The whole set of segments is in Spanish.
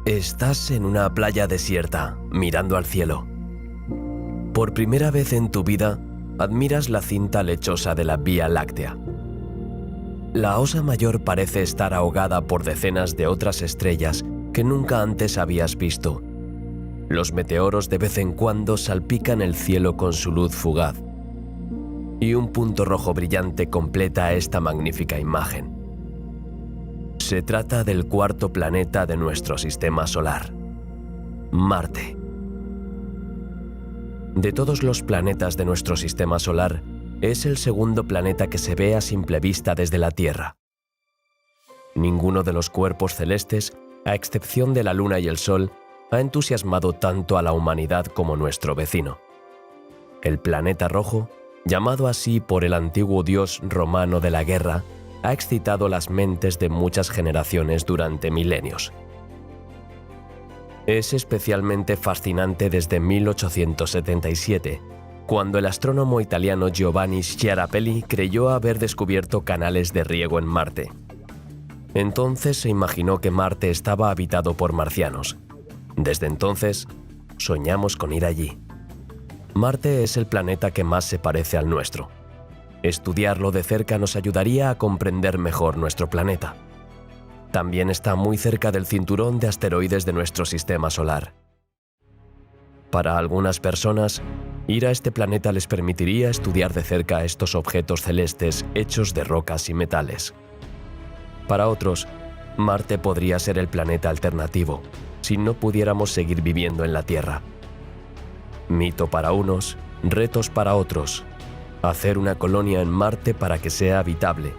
Estás en una playa desierta, mirando al cielo. Por primera vez en tu vida, admiras la cinta lechosa de la Vía Láctea. La Osa Mayor parece estar ahogada por decenas de otras estrellas que nunca antes habías visto. Los meteoros de vez en cuando salpican el cielo con su luz fugaz. Y un punto rojo brillante completa esta magnífica imagen. Se trata del cuarto planeta de nuestro sistema solar, Marte. De todos los planetas de nuestro sistema solar, es el segundo planeta que se ve a simple vista desde la Tierra. Ninguno de los cuerpos celestes, a excepción de la Luna y el Sol, ha entusiasmado tanto a la humanidad como nuestro vecino. El planeta rojo, llamado así por el antiguo dios romano de la guerra, ha excitado las mentes de muchas generaciones durante milenios. Es especialmente fascinante desde 1877, cuando el astrónomo italiano Giovanni Schiarapelli creyó haber descubierto canales de riego en Marte. Entonces se imaginó que Marte estaba habitado por marcianos. Desde entonces, soñamos con ir allí. Marte es el planeta que más se parece al nuestro. Estudiarlo de cerca nos ayudaría a comprender mejor nuestro planeta. También está muy cerca del cinturón de asteroides de nuestro sistema solar. Para algunas personas, ir a este planeta les permitiría estudiar de cerca estos objetos celestes hechos de rocas y metales. Para otros, Marte podría ser el planeta alternativo, si no pudiéramos seguir viviendo en la Tierra. Mito para unos, retos para otros. Hacer una colonia en Marte para que sea habitable.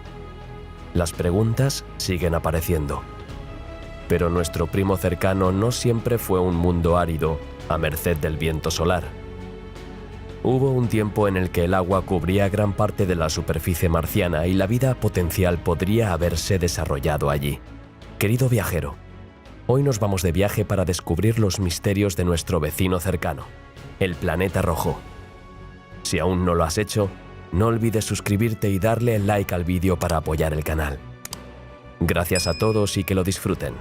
Las preguntas siguen apareciendo. Pero nuestro primo cercano no siempre fue un mundo árido, a merced del viento solar. Hubo un tiempo en el que el agua cubría gran parte de la superficie marciana y la vida potencial podría haberse desarrollado allí. Querido viajero, hoy nos vamos de viaje para descubrir los misterios de nuestro vecino cercano, el planeta rojo. Si aún no lo has hecho, no olvides suscribirte y darle el like al vídeo para apoyar el canal. Gracias a todos y que lo disfruten.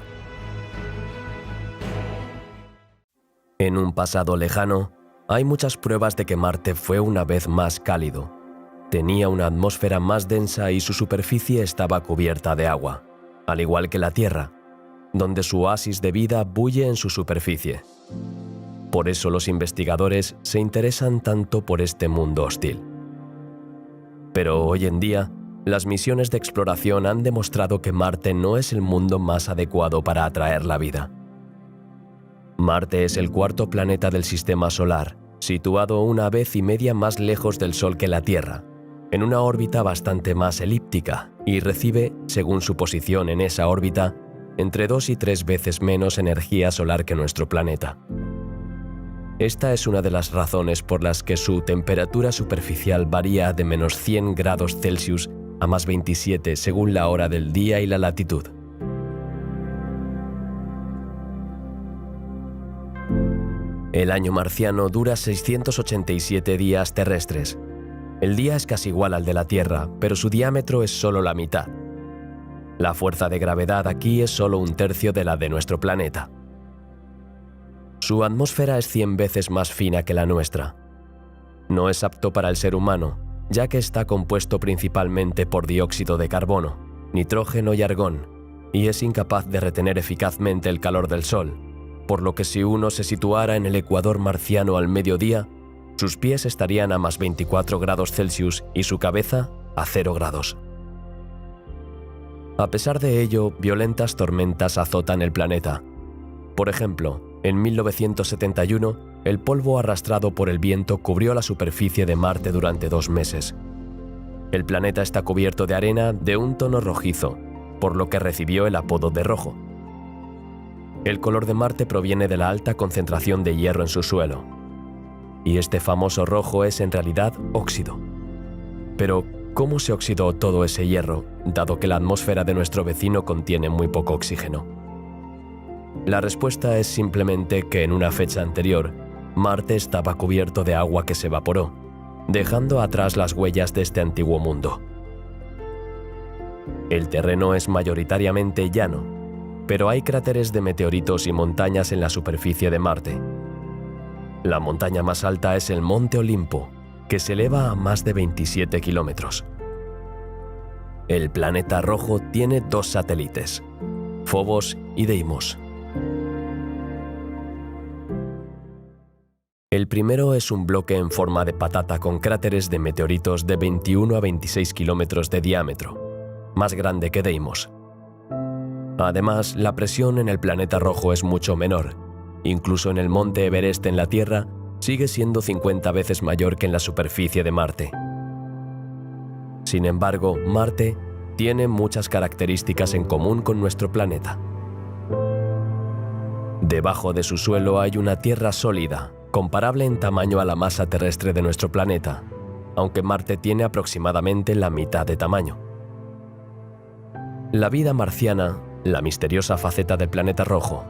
En un pasado lejano, hay muchas pruebas de que Marte fue una vez más cálido. Tenía una atmósfera más densa y su superficie estaba cubierta de agua, al igual que la Tierra, donde su oasis de vida bulle en su superficie. Por eso los investigadores se interesan tanto por este mundo hostil. Pero hoy en día, las misiones de exploración han demostrado que Marte no es el mundo más adecuado para atraer la vida. Marte es el cuarto planeta del sistema solar, situado 1,5 veces más lejos del Sol que la Tierra, en una órbita bastante más elíptica, y recibe, según su posición en esa órbita, entre 2 y 3 veces menos energía solar que nuestro planeta. Esta es una de las razones por las que su temperatura superficial varía de menos 100 grados Celsius a más 27 según la hora del día y la latitud. El año marciano dura 687 días terrestres. El día es casi igual al de la Tierra, pero su diámetro es solo la mitad. La fuerza de gravedad aquí es solo 1/3 de la de nuestro planeta. Su atmósfera es 100 veces más fina que la nuestra. No es apto para el ser humano, ya que está compuesto principalmente por dióxido de carbono, nitrógeno y argón, y es incapaz de retener eficazmente el calor del Sol, por lo que si uno se situara en el ecuador marciano al mediodía, sus pies estarían a más 24 grados Celsius y su cabeza a 0 grados. A pesar de ello, violentas tormentas azotan el planeta. Por ejemplo, en 1971, el polvo arrastrado por el viento cubrió la superficie de Marte durante 2 meses. El planeta está cubierto de arena de un tono rojizo, por lo que recibió el apodo de rojo. El color de Marte proviene de la alta concentración de hierro en su suelo. Y este famoso rojo es en realidad óxido. Pero, ¿cómo se oxidó todo ese hierro, dado que la atmósfera de nuestro vecino contiene muy poco oxígeno? La respuesta es simplemente que en una fecha anterior, Marte estaba cubierto de agua que se evaporó, dejando atrás las huellas de este antiguo mundo. El terreno es mayoritariamente llano, pero hay cráteres de meteoritos y montañas en la superficie de Marte. La montaña más alta es el Monte Olimpo, que se eleva a más de 27 kilómetros. El planeta rojo tiene 2 satélites, Phobos y Deimos. El primero es un bloque en forma de patata con cráteres de meteoritos de 21 a 26 kilómetros de diámetro, más grande que Deimos. Además, la presión en el planeta rojo es mucho menor. Incluso en el monte Everest en la Tierra, sigue siendo 50 veces mayor que en la superficie de Marte. Sin embargo, Marte tiene muchas características en común con nuestro planeta. Debajo de su suelo hay una tierra sólida, comparable en tamaño a la masa terrestre de nuestro planeta, aunque Marte tiene aproximadamente la mitad de tamaño. La vida marciana, la misteriosa faceta del planeta rojo.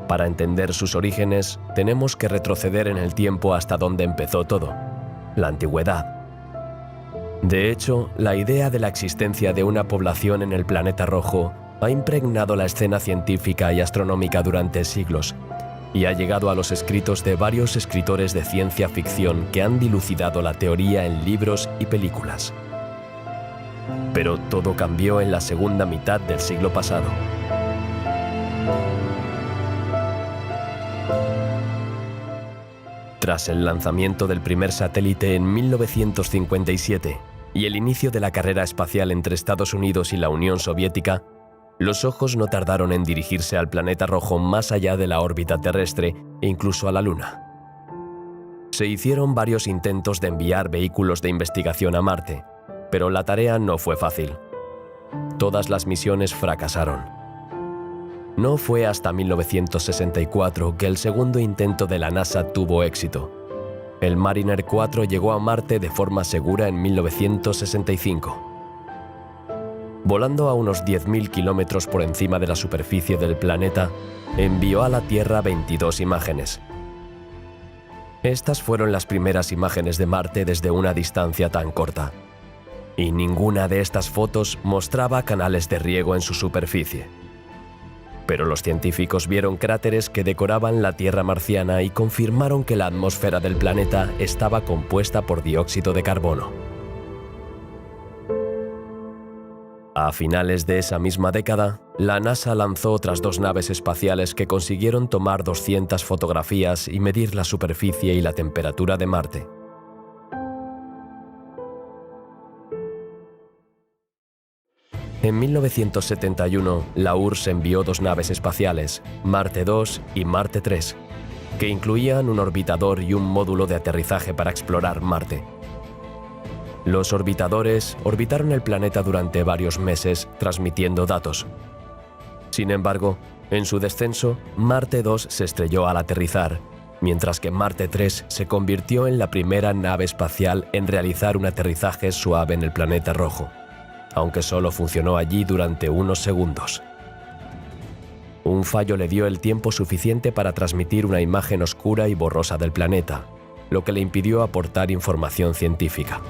Para entender sus orígenes, tenemos que retroceder en el tiempo hasta donde empezó todo, la antigüedad. De hecho, la idea de la existencia de una población en el planeta rojo ha impregnado la escena científica y astronómica durante siglos y ha llegado a los escritos de varios escritores de ciencia ficción que han dilucidado la teoría en libros y películas. Pero todo cambió en la segunda mitad del siglo pasado. Tras el lanzamiento del primer satélite en 1957 y el inicio de la carrera espacial entre Estados Unidos y la Unión Soviética, los ojos no tardaron en dirigirse al planeta rojo más allá de la órbita terrestre e incluso a la Luna. Se hicieron varios intentos de enviar vehículos de investigación a Marte, pero la tarea no fue fácil. Todas las misiones fracasaron. No fue hasta 1964 que el segundo intento de la NASA tuvo éxito. El Mariner 4 llegó a Marte de forma segura en 1965. Volando a unos 10.000 kilómetros por encima de la superficie del planeta, envió a la Tierra 22 imágenes. Estas fueron las primeras imágenes de Marte desde una distancia tan corta. Y ninguna de estas fotos mostraba canales de riego en su superficie. Pero los científicos vieron cráteres que decoraban la Tierra marciana y confirmaron que la atmósfera del planeta estaba compuesta por dióxido de carbono. A finales de esa misma década, la NASA lanzó otras 2 naves espaciales que consiguieron tomar 200 fotografías y medir la superficie y la temperatura de Marte. En 1971, la URSS envió 2 naves espaciales, Marte 2 y Marte 3, que incluían un orbitador y un módulo de aterrizaje para explorar Marte. Los orbitadores orbitaron el planeta durante varios meses, transmitiendo datos. Sin embargo, en su descenso, Marte 2 se estrelló al aterrizar, mientras que Marte 3 se convirtió en la primera nave espacial en realizar un aterrizaje suave en el planeta rojo, aunque solo funcionó allí durante unos segundos. Un fallo le dio el tiempo suficiente para transmitir una imagen oscura y borrosa del planeta, lo que le impidió aportar información científica.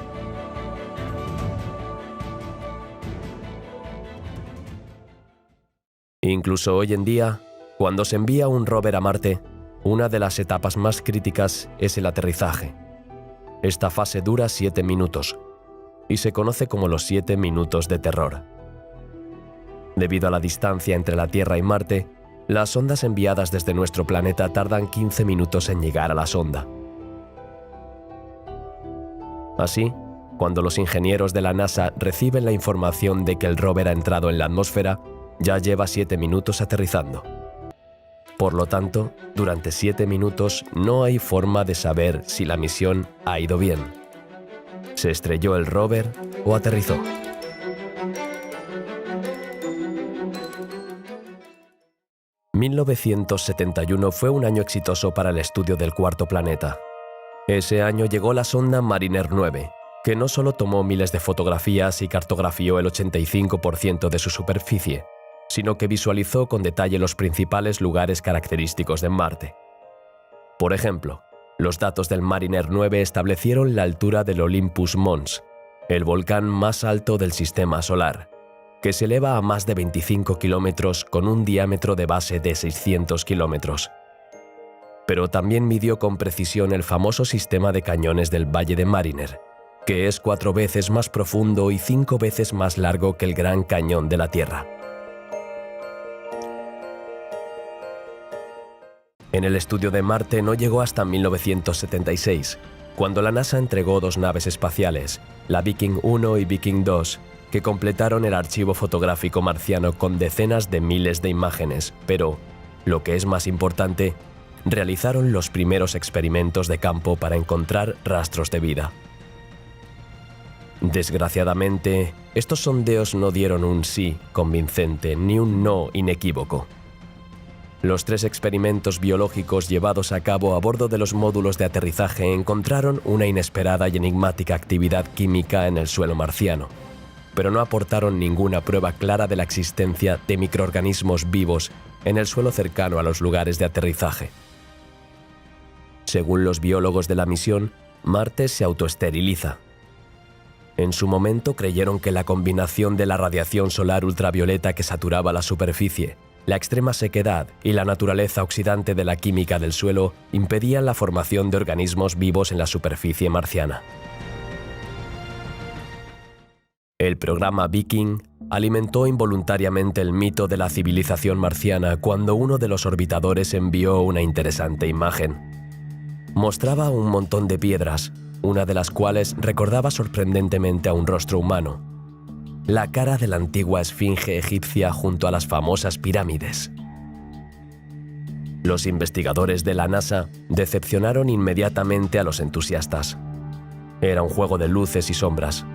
Incluso hoy en día, cuando se envía un rover a Marte, una de las etapas más críticas es el aterrizaje. Esta fase dura 7 minutos y se conoce como los 7 minutos de terror. Debido a la distancia entre la Tierra y Marte, las sondas enviadas desde nuestro planeta tardan 15 minutos en llegar a la sonda. Así, cuando los ingenieros de la NASA reciben la información de que el rover ha entrado en la atmósfera, ya lleva 7 minutos aterrizando. Por lo tanto, durante 7 minutos no hay forma de saber si la misión ha ido bien. ¿Se estrelló el rover o aterrizó? ...1971 fue un año exitoso para el estudio del cuarto planeta. Ese año llegó la sonda Mariner 9, que no solo tomó miles de fotografías y cartografió el 85% de su superficie, sino que visualizó con detalle los principales lugares característicos de Marte. Por ejemplo, los datos del Mariner 9 establecieron la altura del Olympus Mons, el volcán más alto del sistema solar, que se eleva a más de 25 kilómetros con un diámetro de base de 600 kilómetros. Pero también midió con precisión el famoso sistema de cañones del Valle de Mariner, que es 4 veces más profundo y 5 veces más largo que el Gran Cañón de la Tierra. En el estudio de Marte no llegó hasta 1976, cuando la NASA entregó 2 naves espaciales, la Viking 1 y Viking 2, que completaron el archivo fotográfico marciano con decenas de miles de imágenes, pero, lo que es más importante, realizaron los primeros experimentos de campo para encontrar rastros de vida. Desgraciadamente, estos sondeos no dieron un sí convincente ni un no inequívoco. Los 3 experimentos biológicos llevados a cabo a bordo de los módulos de aterrizaje encontraron una inesperada y enigmática actividad química en el suelo marciano, pero no aportaron ninguna prueba clara de la existencia de microorganismos vivos en el suelo cercano a los lugares de aterrizaje. Según los biólogos de la misión, Marte se autoesteriliza. En su momento creyeron que la combinación de la radiación solar ultravioleta que saturaba la superficie, la extrema sequedad y la naturaleza oxidante de la química del suelo impedían la formación de organismos vivos en la superficie marciana. El programa Viking alimentó involuntariamente el mito de la civilización marciana cuando uno de los orbitadores envió una interesante imagen. Mostraba un montón de piedras, una de las cuales recordaba sorprendentemente a un rostro humano. La cara de la antigua esfinge egipcia junto a las famosas pirámides. Los investigadores de la NASA decepcionaron inmediatamente a los entusiastas. Era un juego de luces y sombras.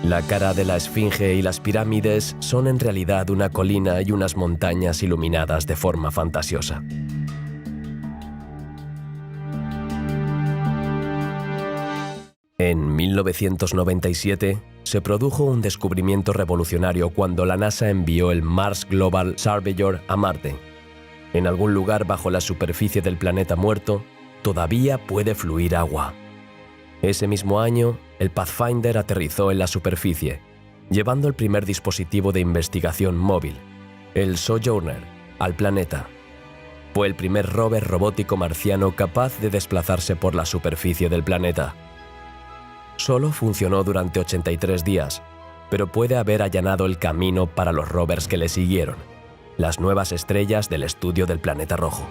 La cara de la esfinge y las pirámides son en realidad una colina y unas montañas iluminadas de forma fantasiosa. En 1997 se produjo un descubrimiento revolucionario cuando la NASA envió el Mars Global Surveyor a Marte. En algún lugar bajo la superficie del planeta muerto, todavía puede fluir agua. Ese mismo año, el Pathfinder aterrizó en la superficie, llevando el primer dispositivo de investigación móvil, el Sojourner, al planeta. Fue el primer rover robótico marciano capaz de desplazarse por la superficie del planeta. Solo funcionó durante 83 días, pero puede haber allanado el camino para los rovers que le siguieron, las nuevas estrellas del estudio del planeta rojo.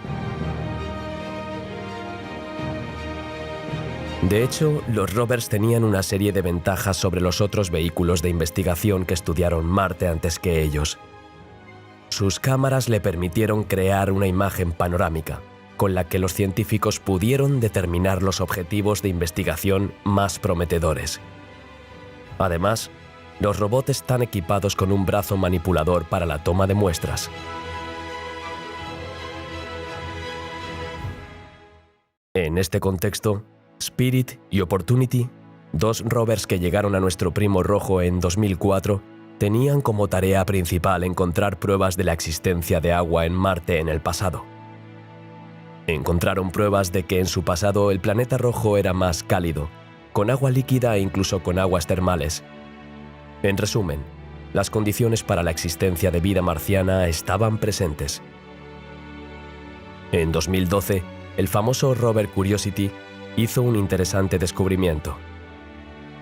De hecho, los rovers tenían una serie de ventajas sobre los otros vehículos de investigación que estudiaron Marte antes que ellos. Sus cámaras le permitieron crear una imagen panorámica, con la que los científicos pudieron determinar los objetivos de investigación más prometedores. Además, los robots están equipados con un brazo manipulador para la toma de muestras. En este contexto, Spirit y Opportunity, 2 rovers que llegaron a nuestro primo rojo en 2004, tenían como tarea principal encontrar pruebas de la existencia de agua en Marte en el pasado. Encontraron pruebas de que en su pasado el planeta rojo era más cálido, con agua líquida e incluso con aguas termales. En resumen, las condiciones para la existencia de vida marciana estaban presentes. En 2012, el famoso rover Curiosity hizo un interesante descubrimiento.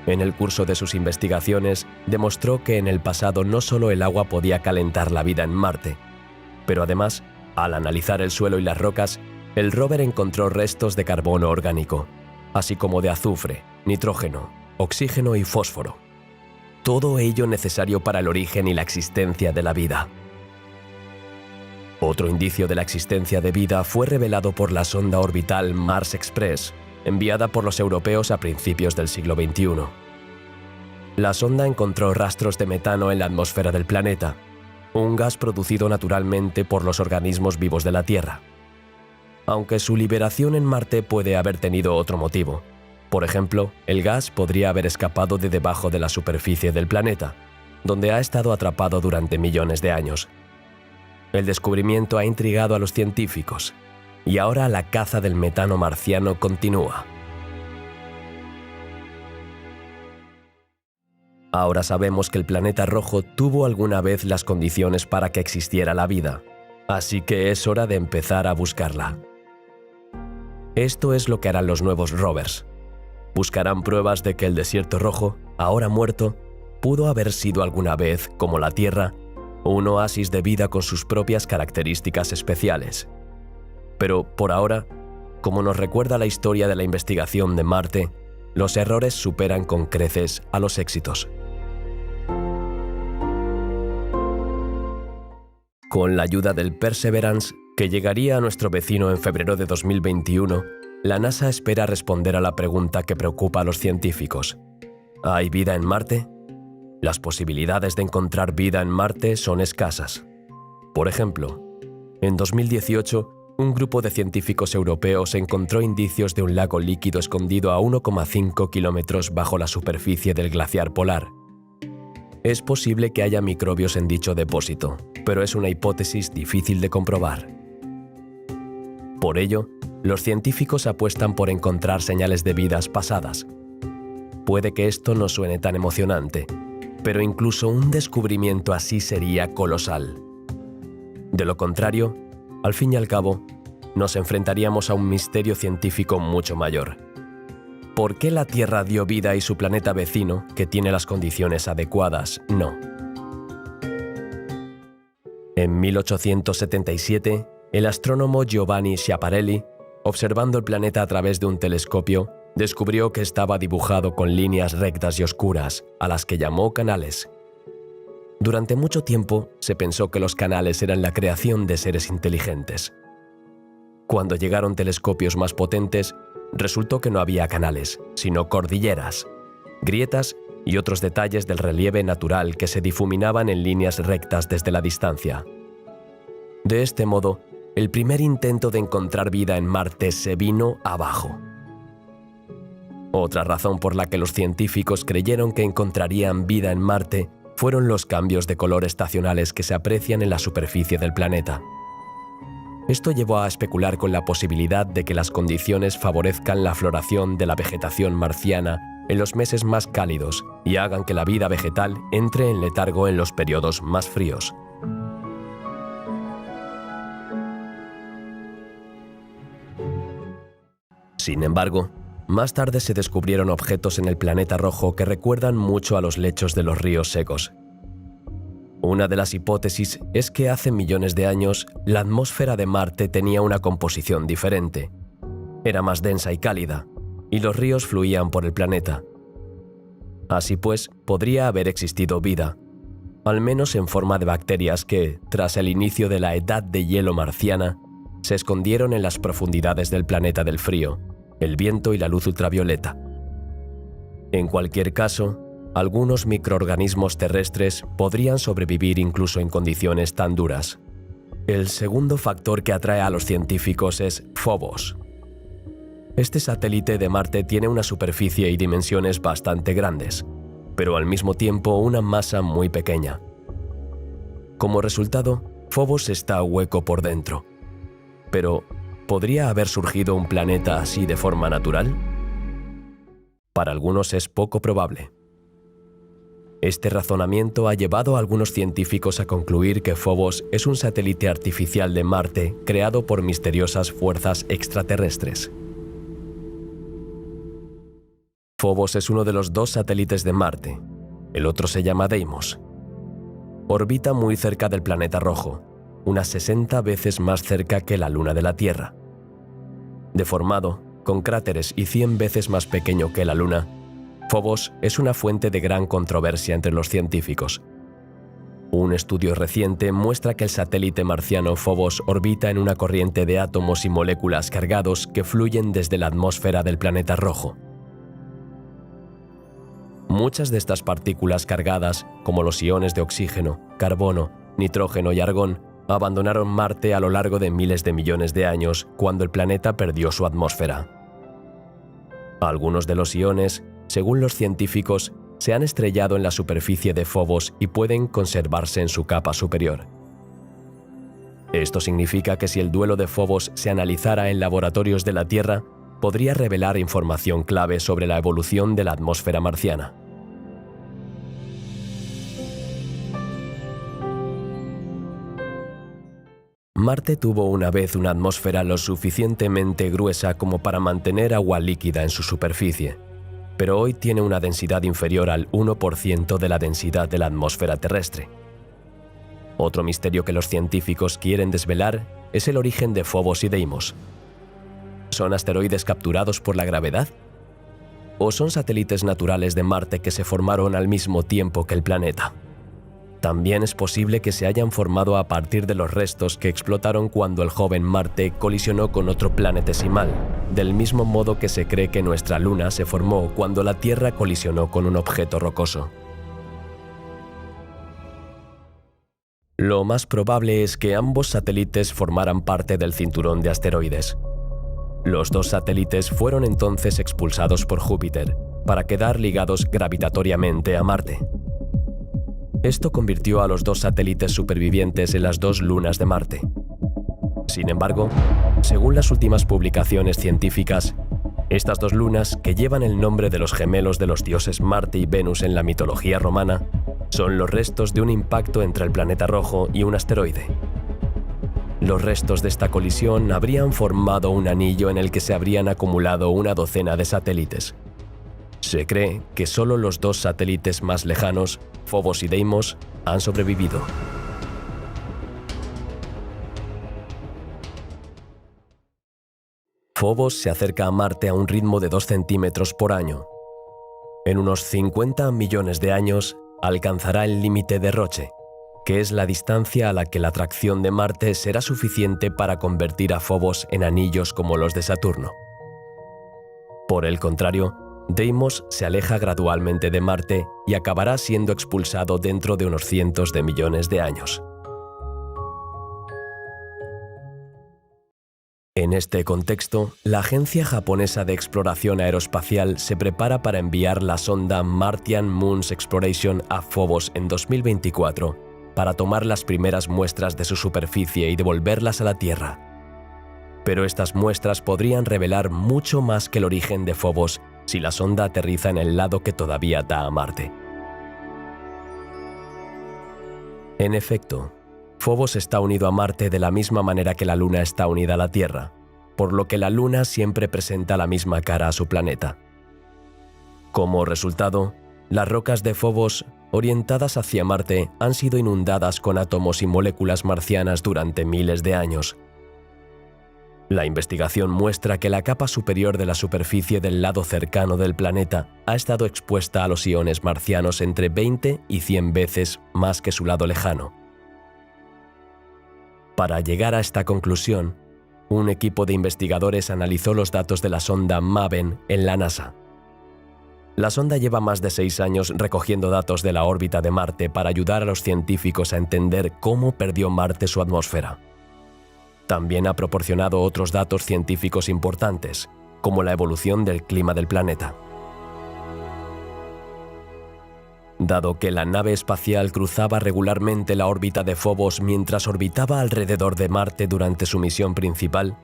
En el curso de sus investigaciones, demostró que en el pasado no solo el agua podía calentar la vida en Marte, pero además, al analizar el suelo y las rocas, el rover encontró restos de carbono orgánico, así como de azufre, nitrógeno, oxígeno y fósforo. Todo ello necesario para el origen y la existencia de la vida. Otro indicio de la existencia de vida fue revelado por la sonda orbital Mars Express, enviada por los europeos a principios del siglo XXI. La sonda encontró rastros de metano en la atmósfera del planeta, un gas producido naturalmente por los organismos vivos de la Tierra. Aunque su liberación en Marte puede haber tenido otro motivo. Por ejemplo, el gas podría haber escapado de debajo de la superficie del planeta, donde ha estado atrapado durante millones de años. El descubrimiento ha intrigado a los científicos, y ahora la caza del metano marciano continúa. Ahora sabemos que el planeta rojo tuvo alguna vez las condiciones para que existiera la vida, así que es hora de empezar a buscarla. Esto es lo que harán los nuevos rovers. Buscarán pruebas de que el desierto rojo, ahora muerto, pudo haber sido alguna vez, como la Tierra, un oasis de vida con sus propias características especiales. Pero, por ahora, como nos recuerda la historia de la investigación de Marte, los errores superan con creces a los éxitos. Con la ayuda del Perseverance, que llegaría a nuestro vecino en febrero de 2021, la NASA espera responder a la pregunta que preocupa a los científicos. ¿Hay vida en Marte? Las posibilidades de encontrar vida en Marte son escasas. Por ejemplo, en 2018, un grupo de científicos europeos encontró indicios de un lago líquido escondido a 1,5 kilómetros bajo la superficie del glaciar polar. Es posible que haya microbios en dicho depósito, pero es una hipótesis difícil de comprobar. Por ello, los científicos apuestan por encontrar señales de vidas pasadas. Puede que esto no suene tan emocionante, pero incluso un descubrimiento así sería colosal. De lo contrario, al fin y al cabo, nos enfrentaríamos a un misterio científico mucho mayor. ¿Por qué la Tierra dio vida y su planeta vecino, que tiene las condiciones adecuadas, no? En 1877, el astrónomo Giovanni Schiaparelli, observando el planeta a través de un telescopio, descubrió que estaba dibujado con líneas rectas y oscuras, a las que llamó canales. Durante mucho tiempo se pensó que los canales eran la creación de seres inteligentes. Cuando llegaron telescopios más potentes, resultó que no había canales, sino cordilleras, grietas y otros detalles del relieve natural que se difuminaban en líneas rectas desde la distancia. De este modo, el primer intento de encontrar vida en Marte se vino abajo. Otra razón por la que los científicos creyeron que encontrarían vida en Marte fueron los cambios de color estacionales que se aprecian en la superficie del planeta. Esto llevó a especular con la posibilidad de que las condiciones favorezcan la floración de la vegetación marciana en los meses más cálidos y hagan que la vida vegetal entre en letargo en los periodos más fríos. Sin embargo, más tarde se descubrieron objetos en el planeta rojo que recuerdan mucho a los lechos de los ríos secos. Una de las hipótesis es que hace millones de años la atmósfera de Marte tenía una composición diferente. Era más densa y cálida, y los ríos fluían por el planeta. Así pues, podría haber existido vida, al menos en forma de bacterias que, tras el inicio de la edad de hielo marciana, se escondieron en las profundidades del planeta del frío, el viento y la luz ultravioleta. En cualquier caso, algunos microorganismos terrestres podrían sobrevivir incluso en condiciones tan duras. El segundo factor que atrae a los científicos es Phobos. Este satélite de Marte tiene una superficie y dimensiones bastante grandes, pero al mismo tiempo una masa muy pequeña. Como resultado, Phobos está hueco por dentro. Pero, ¿podría haber surgido un planeta así de forma natural? Para algunos es poco probable. Este razonamiento ha llevado a algunos científicos a concluir que Phobos es un satélite artificial de Marte creado por misteriosas fuerzas extraterrestres. Phobos es uno de los dos satélites de Marte. El otro se llama Deimos. Orbita muy cerca del planeta rojo, unas 60 veces más cerca que la Luna de la Tierra. Deformado, con cráteres y 100 veces más pequeño que la Luna, Phobos es una fuente de gran controversia entre los científicos. Un estudio reciente muestra que el satélite marciano Phobos orbita en una corriente de átomos y moléculas cargados que fluyen desde la atmósfera del planeta rojo. Muchas de estas partículas cargadas, como los iones de oxígeno, carbono, nitrógeno y argón, abandonaron Marte a lo largo de miles de millones de años cuando el planeta perdió su atmósfera. Algunos de los iones, según los científicos, se han estrellado en la superficie de Phobos y pueden conservarse en su capa superior. Esto significa que si el duelo de Phobos se analizara en laboratorios de la Tierra, podría revelar información clave sobre la evolución de la atmósfera marciana. Marte tuvo una vez una atmósfera lo suficientemente gruesa como para mantener agua líquida en su superficie, pero hoy tiene una densidad inferior al 1% de la densidad de la atmósfera terrestre. Otro misterio que los científicos quieren desvelar es el origen de Phobos y Deimos. ¿Son asteroides capturados por la gravedad? ¿O son satélites naturales de Marte que se formaron al mismo tiempo que el planeta? También es posible que se hayan formado a partir de los restos que explotaron cuando el joven Marte colisionó con otro planetesimal, del mismo modo que se cree que nuestra Luna se formó cuando la Tierra colisionó con un objeto rocoso. Lo más probable es que ambos satélites formaran parte del cinturón de asteroides. Los dos satélites fueron entonces expulsados por Júpiter para quedar ligados gravitatoriamente a Marte. Esto convirtió a los dos satélites supervivientes en las dos lunas de Marte. Sin embargo, según las últimas publicaciones científicas, estas dos lunas, que llevan el nombre de los gemelos de los dioses Marte y Venus en la mitología romana, son los restos de un impacto entre el planeta rojo y un asteroide. Los restos de esta colisión habrían formado un anillo en el que se habrían acumulado una docena de satélites. Se cree que solo los dos satélites más lejanos, Phobos y Deimos, han sobrevivido. Phobos se acerca a Marte a un ritmo de 2 centímetros por año. En unos 50 millones de años alcanzará el límite de Roche, que es la distancia a la que la atracción de Marte será suficiente para convertir a Phobos en anillos como los de Saturno. Por el contrario, Deimos se aleja gradualmente de Marte y acabará siendo expulsado dentro de unos cientos de millones de años. En este contexto, la Agencia Japonesa de Exploración Aeroespacial se prepara para enviar la sonda Martian Moons Exploration a Phobos en 2024 para tomar las primeras muestras de su superficie y devolverlas a la Tierra. Pero estas muestras podrían revelar mucho más que el origen de Phobos si la sonda aterriza en el lado que todavía da a Marte. En efecto, Phobos está unido a Marte de la misma manera que la Luna está unida a la Tierra, por lo que la Luna siempre presenta la misma cara a su planeta. Como resultado, las rocas de Phobos, orientadas hacia Marte, han sido inundadas con átomos y moléculas marcianas durante miles de años. La investigación muestra que la capa superior de la superficie del lado cercano del planeta ha estado expuesta a los iones marcianos entre 20 y 100 veces más que su lado lejano. Para llegar a esta conclusión, un equipo de investigadores analizó los datos de la sonda MAVEN en la NASA. La sonda lleva más de 6 años recogiendo datos de la órbita de Marte para ayudar a los científicos a entender cómo perdió Marte su atmósfera. También ha proporcionado otros datos científicos importantes, como la evolución del clima del planeta. Dado que la nave espacial cruzaba regularmente la órbita de Phobos mientras orbitaba alrededor de Marte durante su misión principal,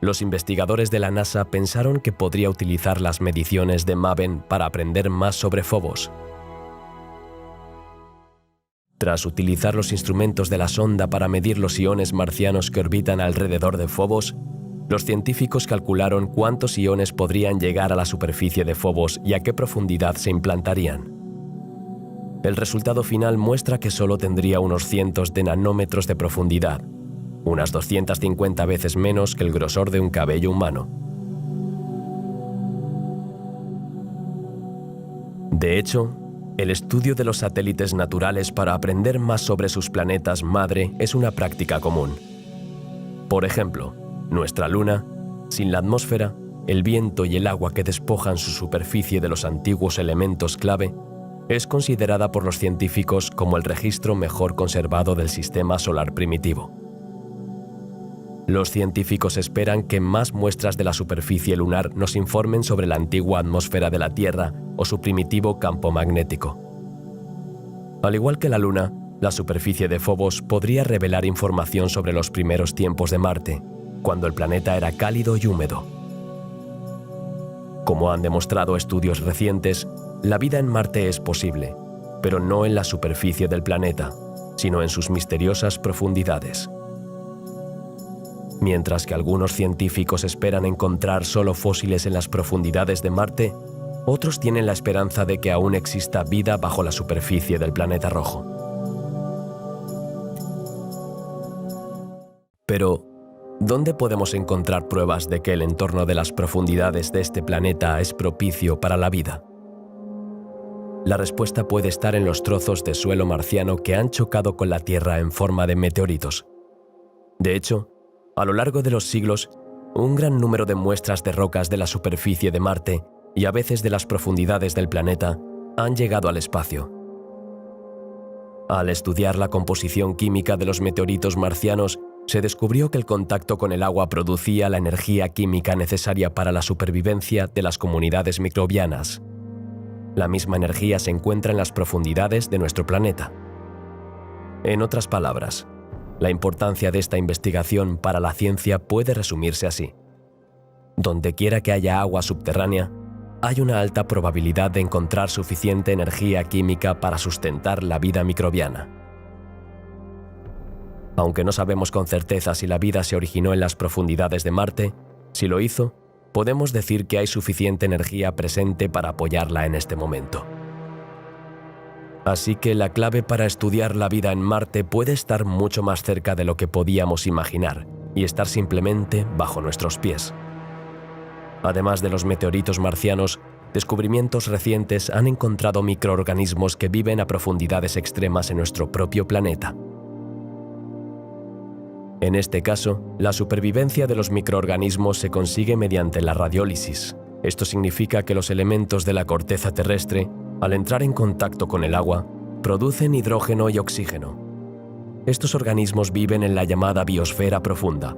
los investigadores de la NASA pensaron que podría utilizar las mediciones de MAVEN para aprender más sobre Phobos. Tras utilizar los instrumentos de la sonda para medir los iones marcianos que orbitan alrededor de Phobos, los científicos calcularon cuántos iones podrían llegar a la superficie de Phobos y a qué profundidad se implantarían. El resultado final muestra que solo tendría unos cientos de nanómetros de profundidad, unas 250 veces menos que el grosor de un cabello humano. De hecho, el estudio de los satélites naturales para aprender más sobre sus planetas madre es una práctica común. Por ejemplo, nuestra Luna, sin la atmósfera, el viento y el agua que despojan su superficie de los antiguos elementos clave, es considerada por los científicos como el registro mejor conservado del sistema solar primitivo. Los científicos esperan que más muestras de la superficie lunar nos informen sobre la antigua atmósfera de la Tierra o su primitivo campo magnético. Al igual que la Luna, la superficie de Phobos podría revelar información sobre los primeros tiempos de Marte, cuando el planeta era cálido y húmedo. Como han demostrado estudios recientes, la vida en Marte es posible, pero no en la superficie del planeta, sino en sus misteriosas profundidades. Mientras que algunos científicos esperan encontrar solo fósiles en las profundidades de Marte, otros tienen la esperanza de que aún exista vida bajo la superficie del planeta rojo. Pero, ¿dónde podemos encontrar pruebas de que el entorno de las profundidades de este planeta es propicio para la vida? La respuesta puede estar en los trozos de suelo marciano que han chocado con la Tierra en forma de meteoritos. De hecho, a lo largo de los siglos, un gran número de muestras de rocas de la superficie de Marte y a veces de las profundidades del planeta han llegado al espacio. Al estudiar la composición química de los meteoritos marcianos, se descubrió que el contacto con el agua producía la energía química necesaria para la supervivencia de las comunidades microbianas. La misma energía se encuentra en las profundidades de nuestro planeta. En otras palabras, la importancia de esta investigación para la ciencia puede resumirse así. Donde quiera que haya agua subterránea, hay una alta probabilidad de encontrar suficiente energía química para sustentar la vida microbiana. Aunque no sabemos con certeza si la vida se originó en las profundidades de Marte, si lo hizo, podemos decir que hay suficiente energía presente para apoyarla en este momento. Así que la clave para estudiar la vida en Marte puede estar mucho más cerca de lo que podíamos imaginar y estar simplemente bajo nuestros pies. Además de los meteoritos marcianos, descubrimientos recientes han encontrado microorganismos que viven a profundidades extremas en nuestro propio planeta. En este caso, la supervivencia de los microorganismos se consigue mediante la radiólisis. Esto significa que los elementos de la corteza terrestre, al entrar en contacto con el agua, producen hidrógeno y oxígeno. Estos organismos viven en la llamada biosfera profunda,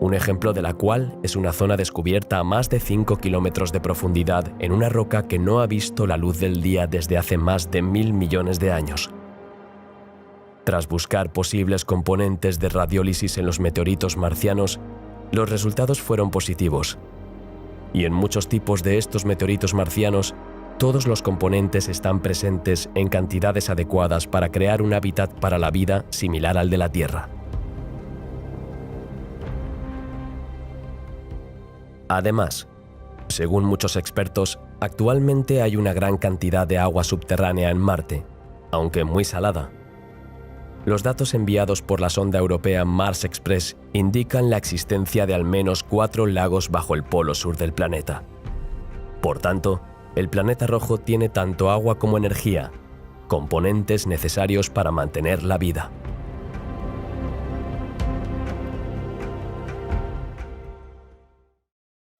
un ejemplo de la cual es una zona descubierta a más de 5 kilómetros de profundidad en una roca que no ha visto la luz del día desde hace más de 1.000 millones de años. Tras buscar posibles componentes de radiólisis en los meteoritos marcianos, los resultados fueron positivos. Y en muchos tipos de estos meteoritos marcianos, todos los componentes están presentes en cantidades adecuadas para crear un hábitat para la vida similar al de la Tierra. Además, según muchos expertos, actualmente hay una gran cantidad de agua subterránea en Marte, aunque muy salada. Los datos enviados por la sonda europea Mars Express indican la existencia de al menos 4 lagos bajo el polo sur del planeta. Por tanto, el planeta rojo tiene tanto agua como energía, componentes necesarios para mantener la vida.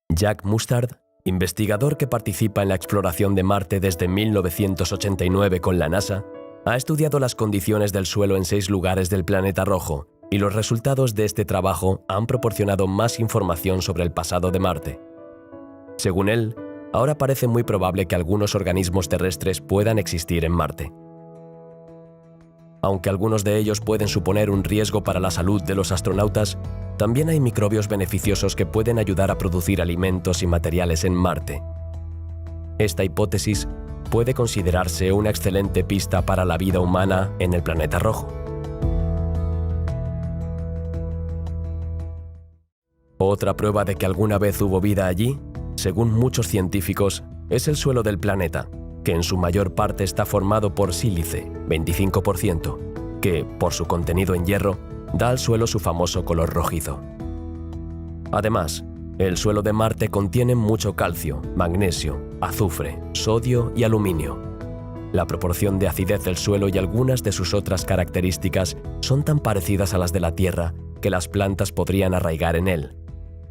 Jack Mustard, investigador que participa en la exploración de Marte desde 1989 con la NASA, ha estudiado las condiciones del suelo en 6 lugares del planeta rojo, y los resultados de este trabajo han proporcionado más información sobre el pasado de Marte. Según él, ahora parece muy probable que algunos organismos terrestres puedan existir en Marte. Aunque algunos de ellos pueden suponer un riesgo para la salud de los astronautas, también hay microbios beneficiosos que pueden ayudar a producir alimentos y materiales en Marte. Esta hipótesis puede considerarse una excelente pista para la vida humana en el planeta rojo. Otra prueba de que alguna vez hubo vida allí, según muchos científicos, es el suelo del planeta, que en su mayor parte está formado por sílice, 25%, que, por su contenido en hierro, da al suelo su famoso color rojizo. Además, el suelo de Marte contiene mucho calcio, magnesio, azufre, sodio y aluminio. La proporción de acidez del suelo y algunas de sus otras características son tan parecidas a las de la Tierra que las plantas podrían arraigar en él,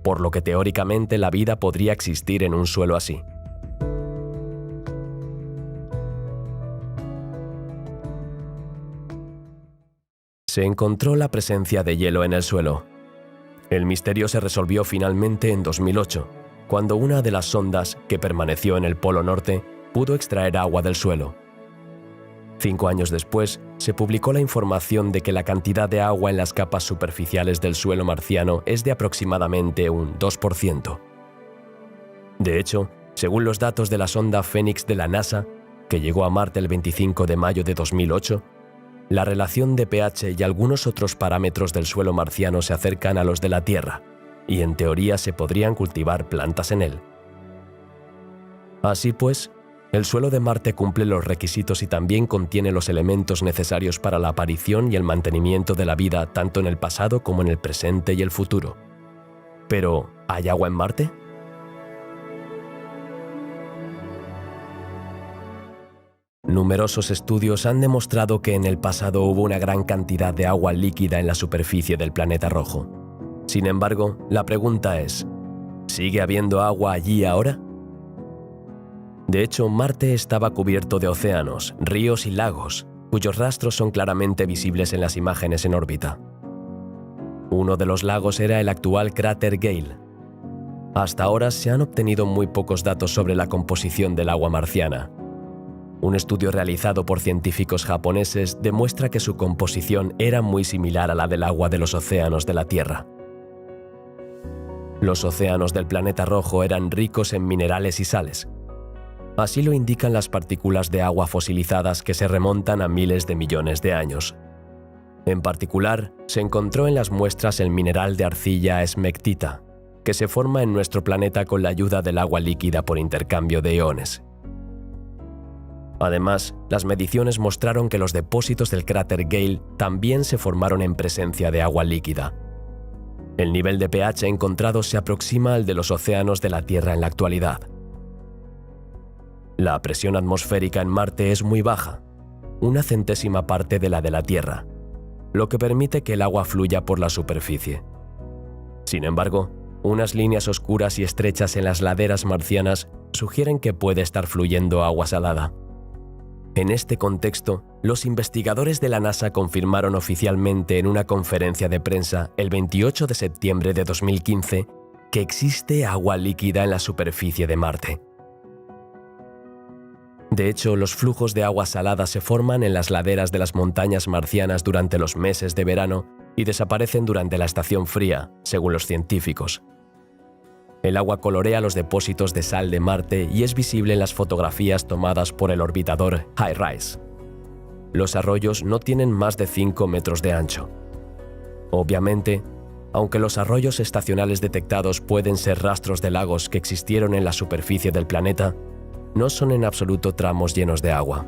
por lo que teóricamente la vida podría existir en un suelo así. Se encontró la presencia de hielo en el suelo. El misterio se resolvió finalmente en 2008, cuando una de las sondas, que permaneció en el Polo Norte, pudo extraer agua del suelo. 5 años después, se publicó la información de que la cantidad de agua en las capas superficiales del suelo marciano es de aproximadamente un 2%. De hecho, según los datos de la sonda Phoenix de la NASA, que llegó a Marte el 25 de mayo de 2008, la relación de pH y algunos otros parámetros del suelo marciano se acercan a los de la Tierra, y en teoría se podrían cultivar plantas en él. Así pues, el suelo de Marte cumple los requisitos y también contiene los elementos necesarios para la aparición y el mantenimiento de la vida tanto en el pasado como en el presente y el futuro. Pero, ¿hay agua en Marte? Numerosos estudios han demostrado que en el pasado hubo una gran cantidad de agua líquida en la superficie del planeta rojo. Sin embargo, la pregunta es, ¿sigue habiendo agua allí ahora? De hecho, Marte estaba cubierto de océanos, ríos y lagos, cuyos rastros son claramente visibles en las imágenes en órbita. Uno de los lagos era el actual cráter Gale. Hasta ahora se han obtenido muy pocos datos sobre la composición del agua marciana. Un estudio realizado por científicos japoneses demuestra que su composición era muy similar a la del agua de los océanos de la Tierra. Los océanos del planeta rojo eran ricos en minerales y sales. Así lo indican las partículas de agua fosilizadas que se remontan a miles de millones de años. En particular, se encontró en las muestras el mineral de arcilla esmectita, que se forma en nuestro planeta con la ayuda del agua líquida por intercambio de iones. Además, las mediciones mostraron que los depósitos del cráter Gale también se formaron en presencia de agua líquida. El nivel de pH encontrado se aproxima al de los océanos de la Tierra en la actualidad. La presión atmosférica en Marte es muy baja, 1/100ª parte de la de la Tierra, lo que permite que el agua fluya por la superficie. Sin embargo, unas líneas oscuras y estrechas en las laderas marcianas sugieren que puede estar fluyendo agua salada. En este contexto, los investigadores de la NASA confirmaron oficialmente en una conferencia de prensa el 28 de septiembre de 2015 que existe agua líquida en la superficie de Marte. De hecho, los flujos de agua salada se forman en las laderas de las montañas marcianas durante los meses de verano y desaparecen durante la estación fría, según los científicos. El agua colorea los depósitos de sal de Marte y es visible en las fotografías tomadas por el orbitador HiRISE. Los arroyos no tienen más de 5 metros de ancho. Obviamente, aunque los arroyos estacionales detectados pueden ser rastros de lagos que existieron en la superficie del planeta, no son en absoluto tramos llenos de agua.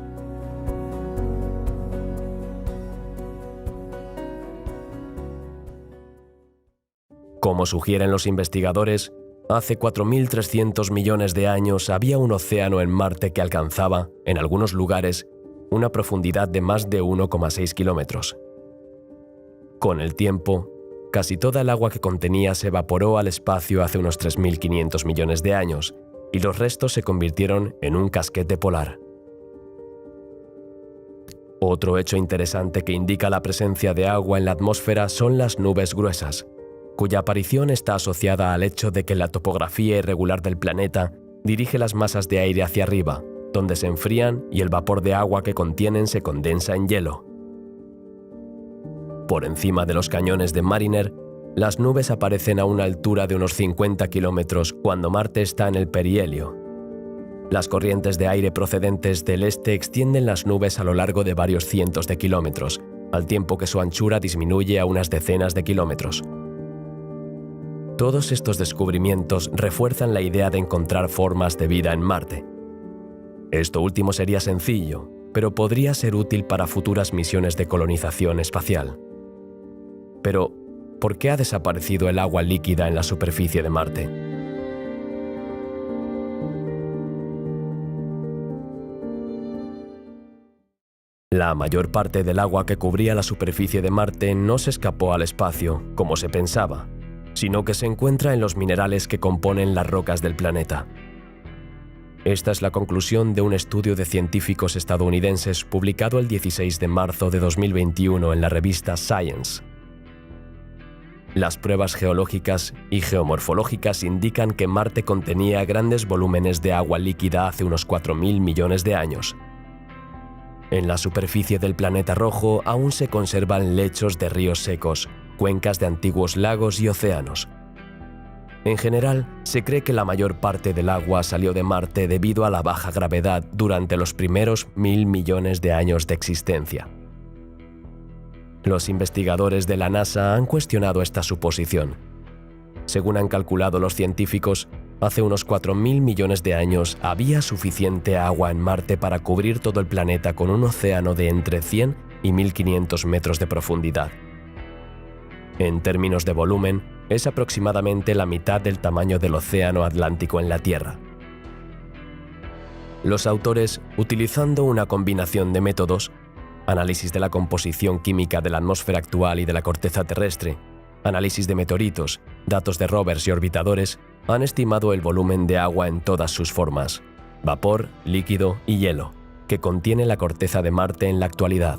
Como sugieren los investigadores, hace 4.300 millones de años había un océano en Marte que alcanzaba, en algunos lugares, una profundidad de más de 1,6 kilómetros. Con el tiempo, casi toda el agua que contenía se evaporó al espacio hace unos 3.500 millones de años, y los restos se convirtieron en un casquete polar. Otro hecho interesante que indica la presencia de agua en la atmósfera son las nubes gruesas, cuya aparición está asociada al hecho de que la topografía irregular del planeta dirige las masas de aire hacia arriba, donde se enfrían y el vapor de agua que contienen se condensa en hielo. Por encima de los cañones de Mariner, las nubes aparecen a una altura de unos 50 kilómetros cuando Marte está en el perihelio. Las corrientes de aire procedentes del este extienden las nubes a lo largo de varios cientos de kilómetros, al tiempo que su anchura disminuye a unas decenas de kilómetros. Todos estos descubrimientos refuerzan la idea de encontrar formas de vida en Marte. Esto último sería sencillo, pero podría ser útil para futuras misiones de colonización espacial. Pero, ¿por qué ha desaparecido el agua líquida en la superficie de Marte? La mayor parte del agua que cubría la superficie de Marte no se escapó al espacio, como se pensaba, sino que se encuentra en los minerales que componen las rocas del planeta. Esta es la conclusión de un estudio de científicos estadounidenses publicado el 16 de marzo de 2021 en la revista Science. Las pruebas geológicas y geomorfológicas indican que Marte contenía grandes volúmenes de agua líquida hace unos 4.000 millones de años. En la superficie del planeta rojo aún se conservan lechos de ríos secos, cuencas de antiguos lagos y océanos. En general, se cree que la mayor parte del agua salió de Marte debido a la baja gravedad durante los primeros 1.000 millones de años de existencia. Los investigadores de la NASA han cuestionado esta suposición. Según han calculado los científicos, hace unos 4.000 millones de años había suficiente agua en Marte para cubrir todo el planeta con un océano de entre 100 y 1.500 metros de profundidad. En términos de volumen, es aproximadamente la mitad del tamaño del océano Atlántico en la Tierra. Los autores, utilizando una combinación de métodos, análisis de la composición química de la atmósfera actual y de la corteza terrestre, análisis de meteoritos, datos de rovers y orbitadores, han estimado el volumen de agua en todas sus formas, vapor, líquido y hielo, que contiene la corteza de Marte en la actualidad.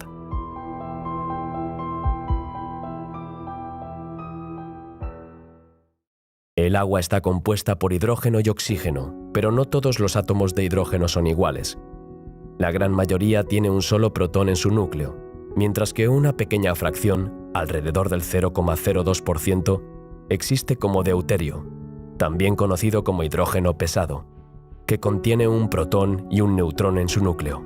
El agua está compuesta por hidrógeno y oxígeno, pero no todos los átomos de hidrógeno son iguales. La gran mayoría tiene un solo protón en su núcleo, mientras que una pequeña fracción, alrededor del 0,02%, existe como deuterio, también conocido como hidrógeno pesado, que contiene un protón y un neutrón en su núcleo.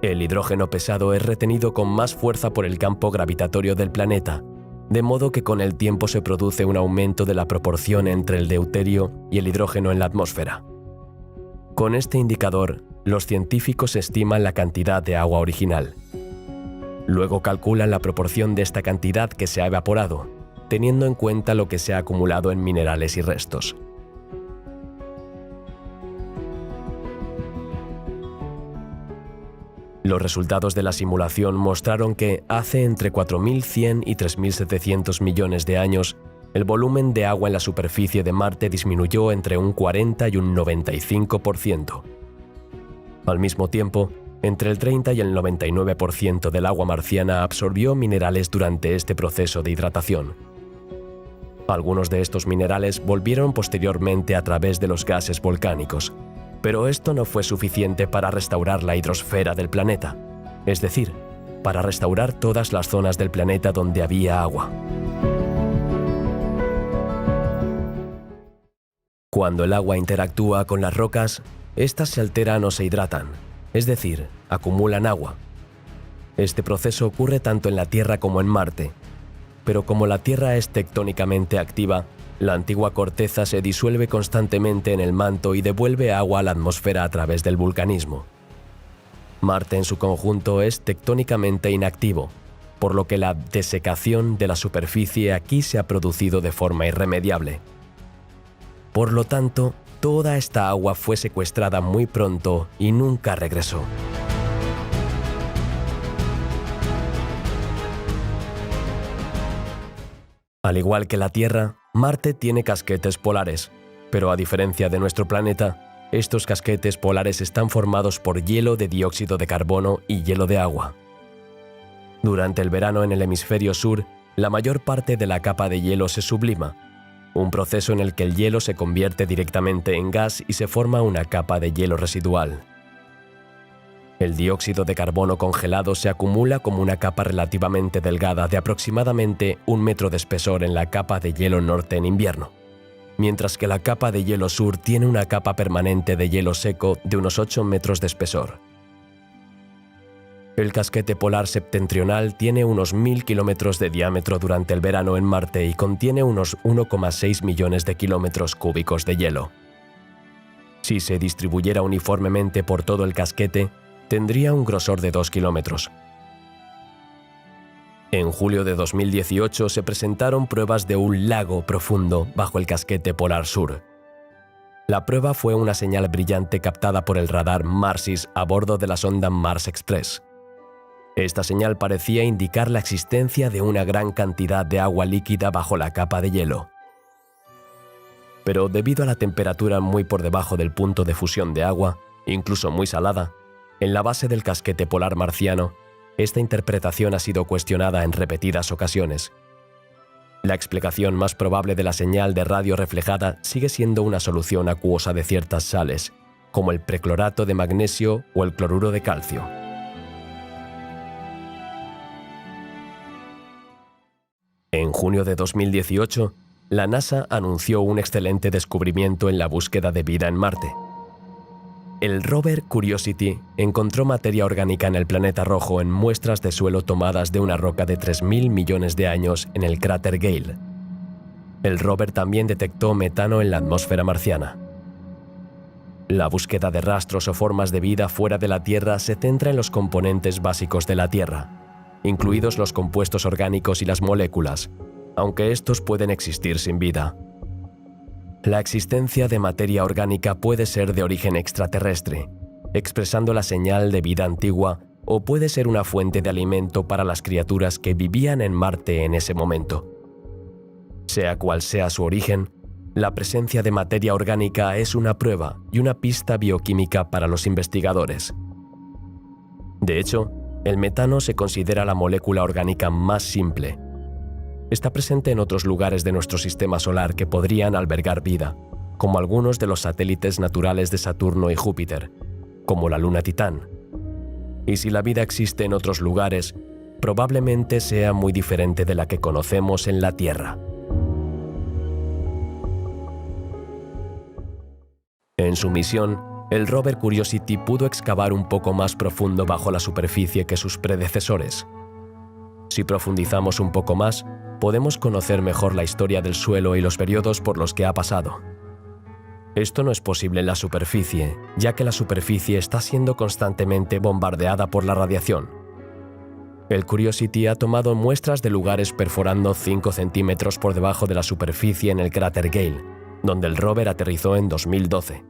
El hidrógeno pesado es retenido con más fuerza por el campo gravitatorio del planeta, de modo que con el tiempo se produce un aumento de la proporción entre el deuterio y el hidrógeno en la atmósfera. Con este indicador, los científicos estiman la cantidad de agua original. Luego calculan la proporción de esta cantidad que se ha evaporado, teniendo en cuenta lo que se ha acumulado en minerales y restos. Los resultados de la simulación mostraron que hace entre 4.100 y 3.700 millones de años, el volumen de agua en la superficie de Marte disminuyó entre un 40 y un 95%. Al mismo tiempo, entre el 30 y el 99% del agua marciana absorbió minerales durante este proceso de hidratación. Algunos de estos minerales volvieron posteriormente a través de los gases volcánicos, pero esto no fue suficiente para restaurar la hidrosfera del planeta, es decir, para restaurar todas las zonas del planeta donde había agua. Cuando el agua interactúa con las rocas, éstas se alteran o se hidratan, es decir, acumulan agua. Este proceso ocurre tanto en la Tierra como en Marte, pero como la Tierra es tectónicamente activa, la antigua corteza se disuelve constantemente en el manto y devuelve agua a la atmósfera a través del vulcanismo. Marte en su conjunto es tectónicamente inactivo, por lo que la desecación de la superficie aquí se ha producido de forma irremediable. Por lo tanto, toda esta agua fue secuestrada muy pronto y nunca regresó. Al igual que la Tierra, Marte tiene casquetes polares, pero a diferencia de nuestro planeta, estos casquetes polares están formados por hielo de dióxido de carbono y hielo de agua. Durante el verano en el hemisferio sur, la mayor parte de la capa de hielo se sublima, un proceso en el que el hielo se convierte directamente en gas y se forma una capa de hielo residual. El dióxido de carbono congelado se acumula como una capa relativamente delgada de aproximadamente 1 metro de espesor en la capa de hielo norte en invierno, mientras que la capa de hielo sur tiene una capa permanente de hielo seco de unos 8 metros de espesor. El casquete polar septentrional tiene unos 1.000 kilómetros de diámetro durante el verano en Marte y contiene unos 1,6 millones de kilómetros cúbicos de hielo. Si se distribuyera uniformemente por todo el casquete, tendría un grosor de 2 kilómetros. En julio de 2018 se presentaron pruebas de un lago profundo bajo el casquete polar sur. La prueba fue una señal brillante captada por el radar MARSIS a bordo de la sonda Mars Express. Esta señal parecía indicar la existencia de una gran cantidad de agua líquida bajo la capa de hielo. Pero debido a la temperatura muy por debajo del punto de fusión de agua, incluso muy salada, en la base del casquete polar marciano, esta interpretación ha sido cuestionada en repetidas ocasiones. La explicación más probable de la señal de radio reflejada sigue siendo una solución acuosa de ciertas sales, como el perclorato de magnesio o el cloruro de calcio. En junio de 2018, la NASA anunció un excelente descubrimiento en la búsqueda de vida en Marte. El rover Curiosity encontró materia orgánica en el planeta rojo en muestras de suelo tomadas de una roca de 3.000 millones de años en el cráter Gale. El rover también detectó metano en la atmósfera marciana. La búsqueda de rastros o formas de vida fuera de la Tierra se centra en los componentes básicos de la Tierra, incluidos los compuestos orgánicos y las moléculas, aunque estos pueden existir sin vida. La existencia de materia orgánica puede ser de origen extraterrestre, expresando la señal de vida antigua, o puede ser una fuente de alimento para las criaturas que vivían en Marte en ese momento. Sea cual sea su origen, la presencia de materia orgánica es una prueba y una pista bioquímica para los investigadores. De hecho, el metano se considera la molécula orgánica más simple. Está presente en otros lugares de nuestro sistema solar que podrían albergar vida, como algunos de los satélites naturales de Saturno y Júpiter, como la luna Titán. Y si la vida existe en otros lugares, probablemente sea muy diferente de la que conocemos en la Tierra. En su misión, el rover Curiosity pudo excavar un poco más profundo bajo la superficie que sus predecesores. Si profundizamos un poco más, podemos conocer mejor la historia del suelo y los periodos por los que ha pasado. Esto no es posible en la superficie, ya que la superficie está siendo constantemente bombardeada por la radiación. El Curiosity ha tomado muestras de lugares perforando 5 centímetros por debajo de la superficie en el cráter Gale, donde el rover aterrizó en 2012.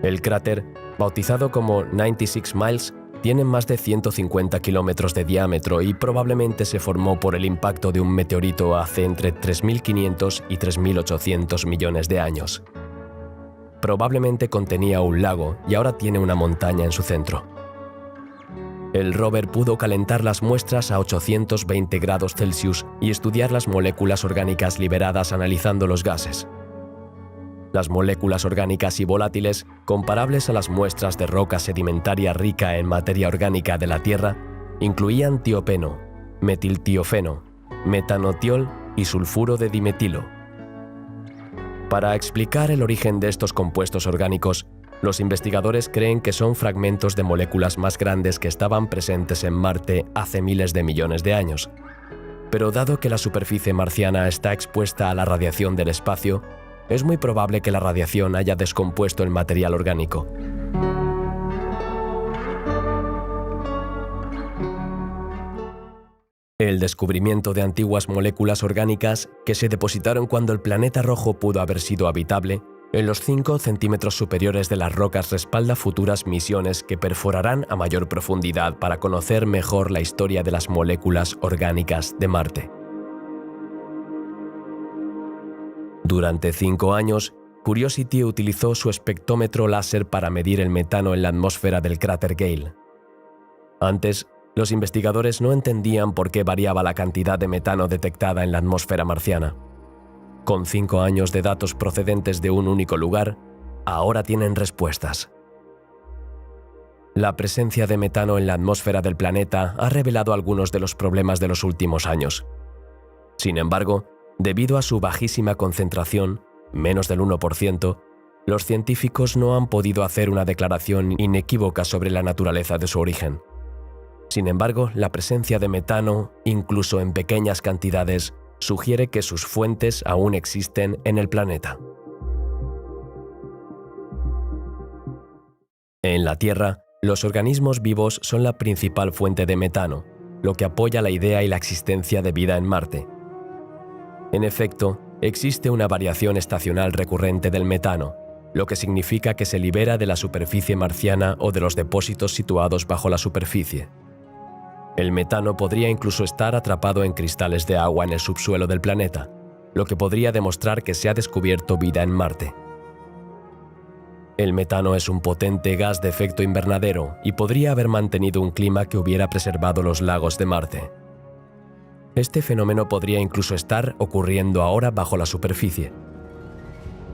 El cráter, bautizado como 96 Miles, tiene más de 150 kilómetros de diámetro y probablemente se formó por el impacto de un meteorito hace entre 3.500 y 3.800 millones de años. Probablemente contenía un lago y ahora tiene una montaña en su centro. El rover pudo calentar las muestras a 820 grados Celsius y estudiar las moléculas orgánicas liberadas analizando los gases. Las moléculas orgánicas y volátiles, comparables a las muestras de roca sedimentaria rica en materia orgánica de la Tierra, incluían tiopeno, metiltiofeno, metanotiol y sulfuro de dimetilo. Para explicar el origen de estos compuestos orgánicos, los investigadores creen que son fragmentos de moléculas más grandes que estaban presentes en Marte hace miles de millones de años. Pero dado que la superficie marciana está expuesta a la radiación del espacio, es muy probable que la radiación haya descompuesto el material orgánico. El descubrimiento de antiguas moléculas orgánicas que se depositaron cuando el planeta rojo pudo haber sido habitable en los 5 centímetros superiores de las rocas respalda futuras misiones que perforarán a mayor profundidad para conocer mejor la historia de las moléculas orgánicas de Marte. Durante 5 años, Curiosity utilizó su espectrómetro láser para medir el metano en la atmósfera del cráter Gale. Antes, los investigadores no entendían por qué variaba la cantidad de metano detectada en la atmósfera marciana. Con 5 años de datos procedentes de un único lugar, ahora tienen respuestas. La presencia de metano en la atmósfera del planeta ha revelado algunos de los problemas de los últimos años. Sin embargo, debido a su bajísima concentración, menos del 1%, los científicos no han podido hacer una declaración inequívoca sobre la naturaleza de su origen. Sin embargo, la presencia de metano, incluso en pequeñas cantidades, sugiere que sus fuentes aún existen en el planeta. En la Tierra, los organismos vivos son la principal fuente de metano, lo que apoya la idea y la existencia de vida en Marte. En efecto, existe una variación estacional recurrente del metano, lo que significa que se libera de la superficie marciana o de los depósitos situados bajo la superficie. El metano podría incluso estar atrapado en cristales de agua en el subsuelo del planeta, lo que podría demostrar que se ha descubierto vida en Marte. El metano es un potente gas de efecto invernadero y podría haber mantenido un clima que hubiera preservado los lagos de Marte. Este fenómeno podría incluso estar ocurriendo ahora bajo la superficie.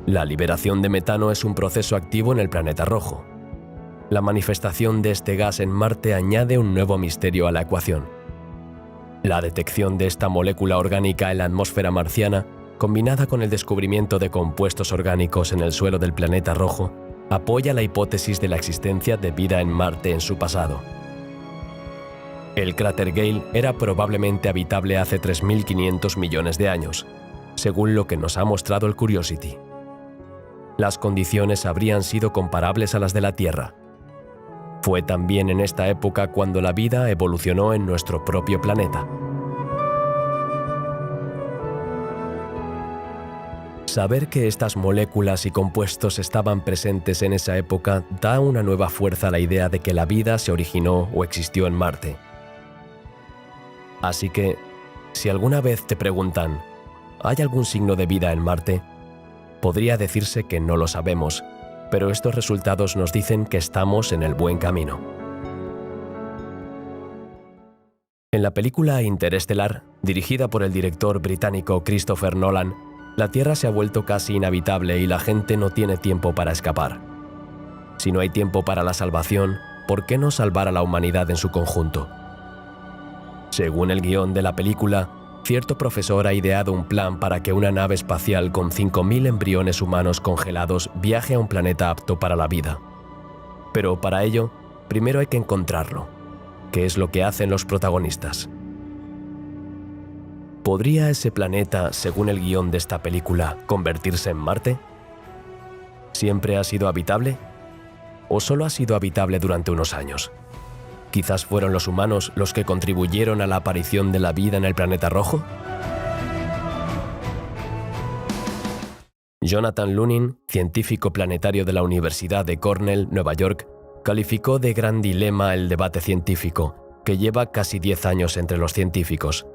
La liberación de metano es un proceso activo en el planeta rojo. La manifestación de este gas en Marte añade un nuevo misterio a la ecuación. La detección de esta molécula orgánica en la atmósfera marciana, combinada con el descubrimiento de compuestos orgánicos en el suelo del planeta rojo, apoya la hipótesis de la existencia de vida en Marte en su pasado. El cráter Gale era probablemente habitable hace 3.500 millones de años, según lo que nos ha mostrado el Curiosity. Las condiciones habrían sido comparables a las de la Tierra. Fue también en esta época cuando la vida evolucionó en nuestro propio planeta. Saber que estas moléculas y compuestos estaban presentes en esa época da una nueva fuerza a la idea de que la vida se originó o existió en Marte. Así que, si alguna vez te preguntan, ¿hay algún signo de vida en Marte?, podría decirse que no lo sabemos, pero estos resultados nos dicen que estamos en el buen camino. En la película Interestelar, dirigida por el director británico Christopher Nolan, la Tierra se ha vuelto casi inhabitable y la gente no tiene tiempo para escapar. Si no hay tiempo para la salvación, ¿por qué no salvar a la humanidad en su conjunto? Según el guión de la película, cierto profesor ha ideado un plan para que una nave espacial con 5.000 embriones humanos congelados viaje a un planeta apto para la vida. Pero para ello, primero hay que encontrarlo, que es lo que hacen los protagonistas. ¿Podría ese planeta, según el guión de esta película, convertirse en Marte? ¿Siempre ha sido habitable? ¿O solo ha sido habitable durante unos años? ¿Quizás fueron los humanos los que contribuyeron a la aparición de la vida en el planeta rojo? Jonathan Lunin, científico planetario de la Universidad de Cornell, Nueva York, calificó de gran dilema el debate científico, que lleva casi 10 años entre los científicos.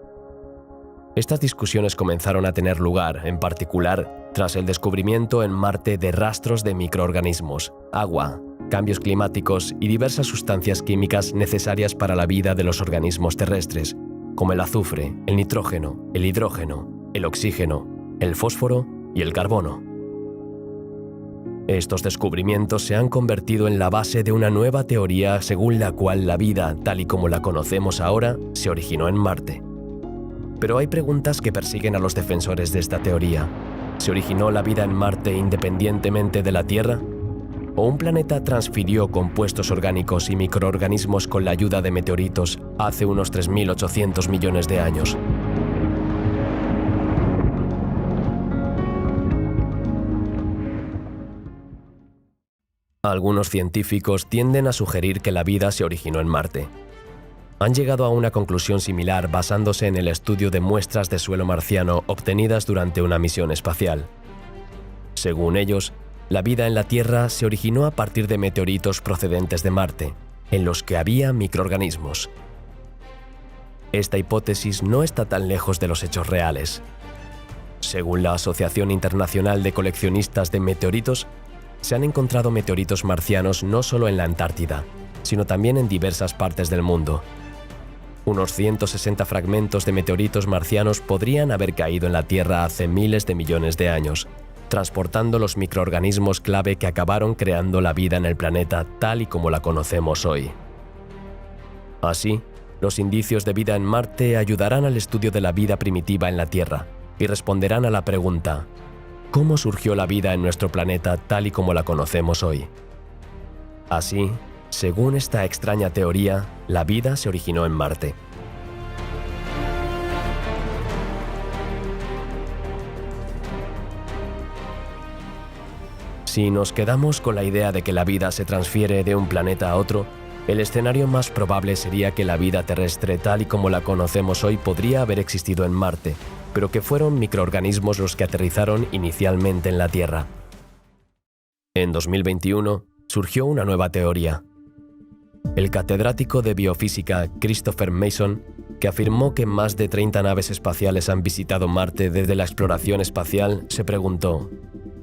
Estas discusiones comenzaron a tener lugar, en particular, tras el descubrimiento en Marte de rastros de microorganismos, agua, cambios climáticos y diversas sustancias químicas necesarias para la vida de los organismos terrestres, como el azufre, el nitrógeno, el hidrógeno, el oxígeno, el fósforo y el carbono. Estos descubrimientos se han convertido en la base de una nueva teoría según la cual la vida, tal y como la conocemos ahora, se originó en Marte. Pero hay preguntas que persiguen a los defensores de esta teoría. ¿Se originó la vida en Marte independientemente de la Tierra? ¿O un planeta transfirió compuestos orgánicos y microorganismos con la ayuda de meteoritos hace unos 3.800 millones de años? Algunos científicos tienden a sugerir que la vida se originó en Marte. Han llegado a una conclusión similar basándose en el estudio de muestras de suelo marciano obtenidas durante una misión espacial. Según ellos, la vida en la Tierra se originó a partir de meteoritos procedentes de Marte, en los que había microorganismos. Esta hipótesis no está tan lejos de los hechos reales. Según la Asociación Internacional de Coleccionistas de Meteoritos, se han encontrado meteoritos marcianos no solo en la Antártida, sino también en diversas partes del mundo. Unos 160 fragmentos de meteoritos marcianos podrían haber caído en la Tierra hace miles de millones de años, transportando los microorganismos clave que acabaron creando la vida en el planeta tal y como la conocemos hoy. Así, los indicios de vida en Marte ayudarán al estudio de la vida primitiva en la Tierra y responderán a la pregunta: ¿cómo surgió la vida en nuestro planeta tal y como la conocemos hoy? Así, según esta extraña teoría, la vida se originó en Marte. Si nos quedamos con la idea de que la vida se transfiere de un planeta a otro, el escenario más probable sería que la vida terrestre tal y como la conocemos hoy podría haber existido en Marte, pero que fueron microorganismos los que aterrizaron inicialmente en la Tierra. En 2021 surgió una nueva teoría. El catedrático de biofísica Christopher Mason, que afirmó que más de 30 naves espaciales han visitado Marte desde la exploración espacial, se preguntó: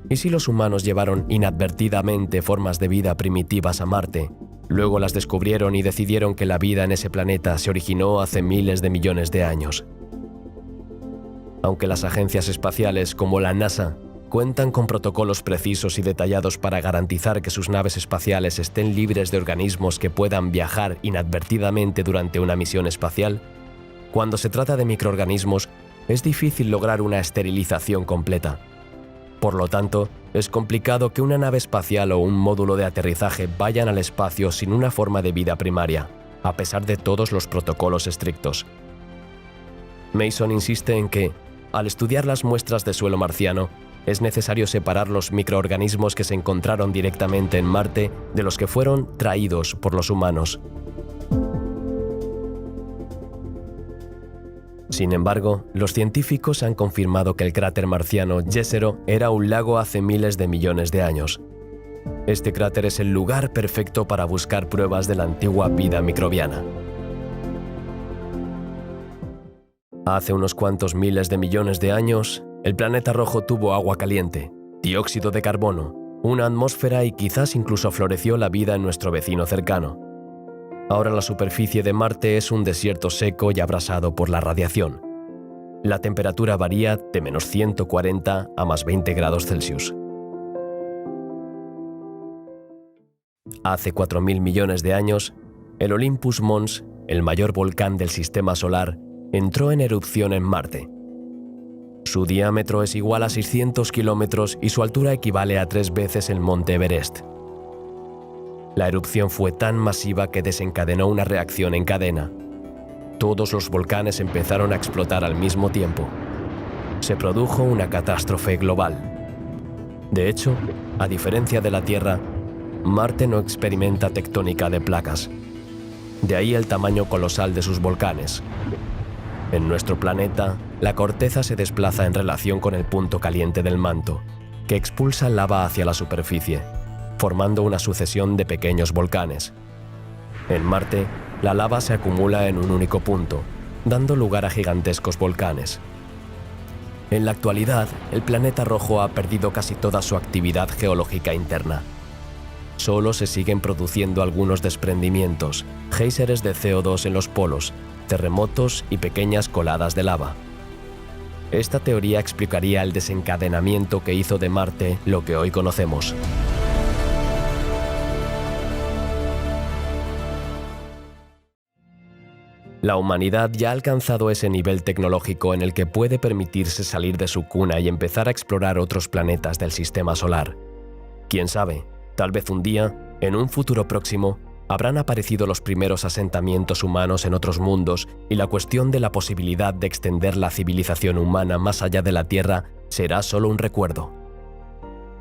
¿y si los humanos llevaron inadvertidamente formas de vida primitivas a Marte? Luego las descubrieron y decidieron que la vida en ese planeta se originó hace miles de millones de años. Aunque las agencias espaciales como la NASA cuentan con protocolos precisos y detallados para garantizar que sus naves espaciales estén libres de organismos que puedan viajar inadvertidamente durante una misión espacial, cuando se trata de microorganismos es difícil lograr una esterilización completa. Por lo tanto, Es complicado que una nave espacial o un módulo de aterrizaje vayan al espacio sin una forma de vida primaria, a pesar de todos los protocolos estrictos. Mason insiste en que, al estudiar las muestras de suelo marciano, es necesario separar los microorganismos que se encontraron directamente en Marte de los que fueron traídos por los humanos. Sin embargo, los científicos han confirmado que el cráter marciano Jezero era un lago hace miles de millones de años. Este cráter es el lugar perfecto para buscar pruebas de la antigua vida microbiana. Hace unos cuantos miles de millones de años, el planeta rojo tuvo agua caliente, dióxido de carbono, una atmósfera y quizás incluso floreció la vida en nuestro vecino cercano. Ahora la superficie de Marte es un desierto seco y abrasado por la radiación. La temperatura varía de menos 140 a más 20 grados Celsius. Hace 4.000 millones de años, el Olympus Mons, el mayor volcán del sistema solar, entró en erupción en Marte. Su diámetro es igual a 600 kilómetros y su altura equivale a 3 veces el monte Everest. La erupción fue tan masiva que desencadenó una reacción en cadena. Todos los volcanes empezaron a explotar al mismo tiempo. Se produjo una catástrofe global. De hecho, a diferencia de la Tierra, Marte no experimenta tectónica de placas. De ahí el tamaño colosal de sus volcanes. En nuestro planeta, la corteza se desplaza en relación con el punto caliente del manto, que expulsa lava hacia la superficie, formando una sucesión de pequeños volcanes. En Marte, la lava se acumula en un único punto, dando lugar a gigantescos volcanes. En la actualidad, el planeta rojo ha perdido casi toda su actividad geológica interna. Solo se siguen produciendo algunos desprendimientos, géiseres de CO2 en los polos, terremotos y pequeñas coladas de lava. Esta teoría explicaría el desencadenamiento que hizo de Marte lo que hoy conocemos. La humanidad ya ha alcanzado ese nivel tecnológico en el que puede permitirse salir de su cuna y empezar a explorar otros planetas del sistema solar. Quién sabe, tal vez un día, en un futuro próximo, habrán aparecido los primeros asentamientos humanos en otros mundos y la cuestión de la posibilidad de extender la civilización humana más allá de la Tierra será solo un recuerdo.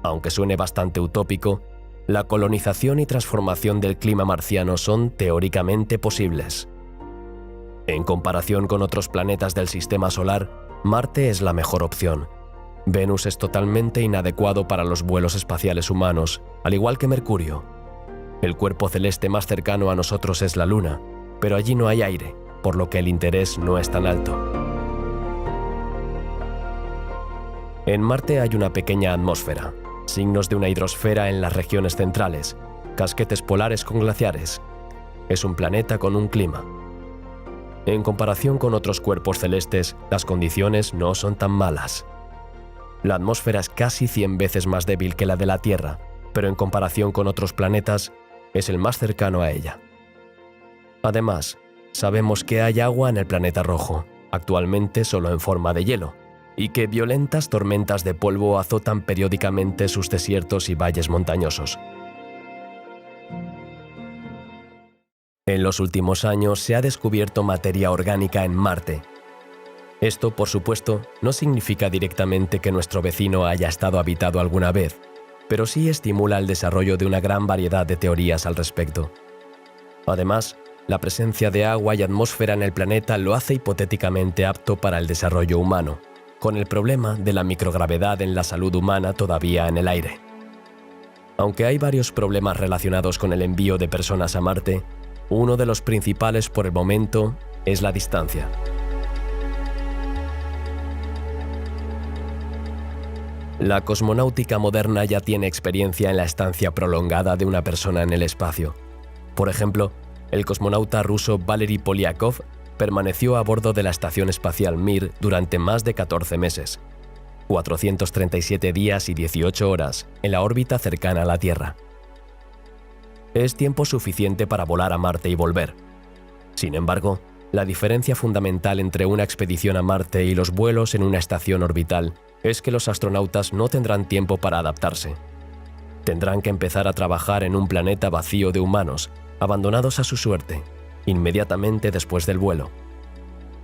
Aunque suene bastante utópico, la colonización y transformación del clima marciano son teóricamente posibles. En comparación con otros planetas del sistema solar, Marte es la mejor opción. Venus es totalmente inadecuado para los vuelos espaciales humanos, al igual que Mercurio. El cuerpo celeste más cercano a nosotros es la Luna, pero allí no hay aire, por lo que el interés no es tan alto. En Marte hay una pequeña atmósfera, signos de una hidrosfera en las regiones centrales, casquetes polares con glaciares. Es un planeta con un clima. En comparación con otros cuerpos celestes, las condiciones no son tan malas. La atmósfera es casi 100 veces más débil que la de la Tierra, pero en comparación con otros planetas, es el más cercano a ella. Además, sabemos que hay agua en el planeta rojo, actualmente solo en forma de hielo, y que violentas tormentas de polvo azotan periódicamente sus desiertos y valles montañosos. En los últimos años se ha descubierto materia orgánica en Marte. Esto, por supuesto, no significa directamente que nuestro vecino haya estado habitado alguna vez, pero sí estimula el desarrollo de una gran variedad de teorías al respecto. Además, la presencia de agua y atmósfera en el planeta lo hace hipotéticamente apto para el desarrollo humano, con el problema de la microgravedad en la salud humana todavía en el aire. Aunque hay varios problemas relacionados con el envío de personas a Marte, uno de los principales por el momento es la distancia. La cosmonáutica moderna ya tiene experiencia en la estancia prolongada de una persona en el espacio. Por ejemplo, el cosmonauta ruso Valery Polyakov permaneció a bordo de la Estación Espacial Mir durante más de 14 meses, 437 días y 18 horas en la órbita cercana a la Tierra. Es tiempo suficiente para volar a Marte y volver. Sin embargo, La diferencia fundamental entre una expedición a Marte y los vuelos en una estación orbital es que los astronautas no tendrán tiempo para adaptarse. Tendrán que empezar a trabajar en un planeta vacío de humanos, abandonados a su suerte, inmediatamente después del vuelo.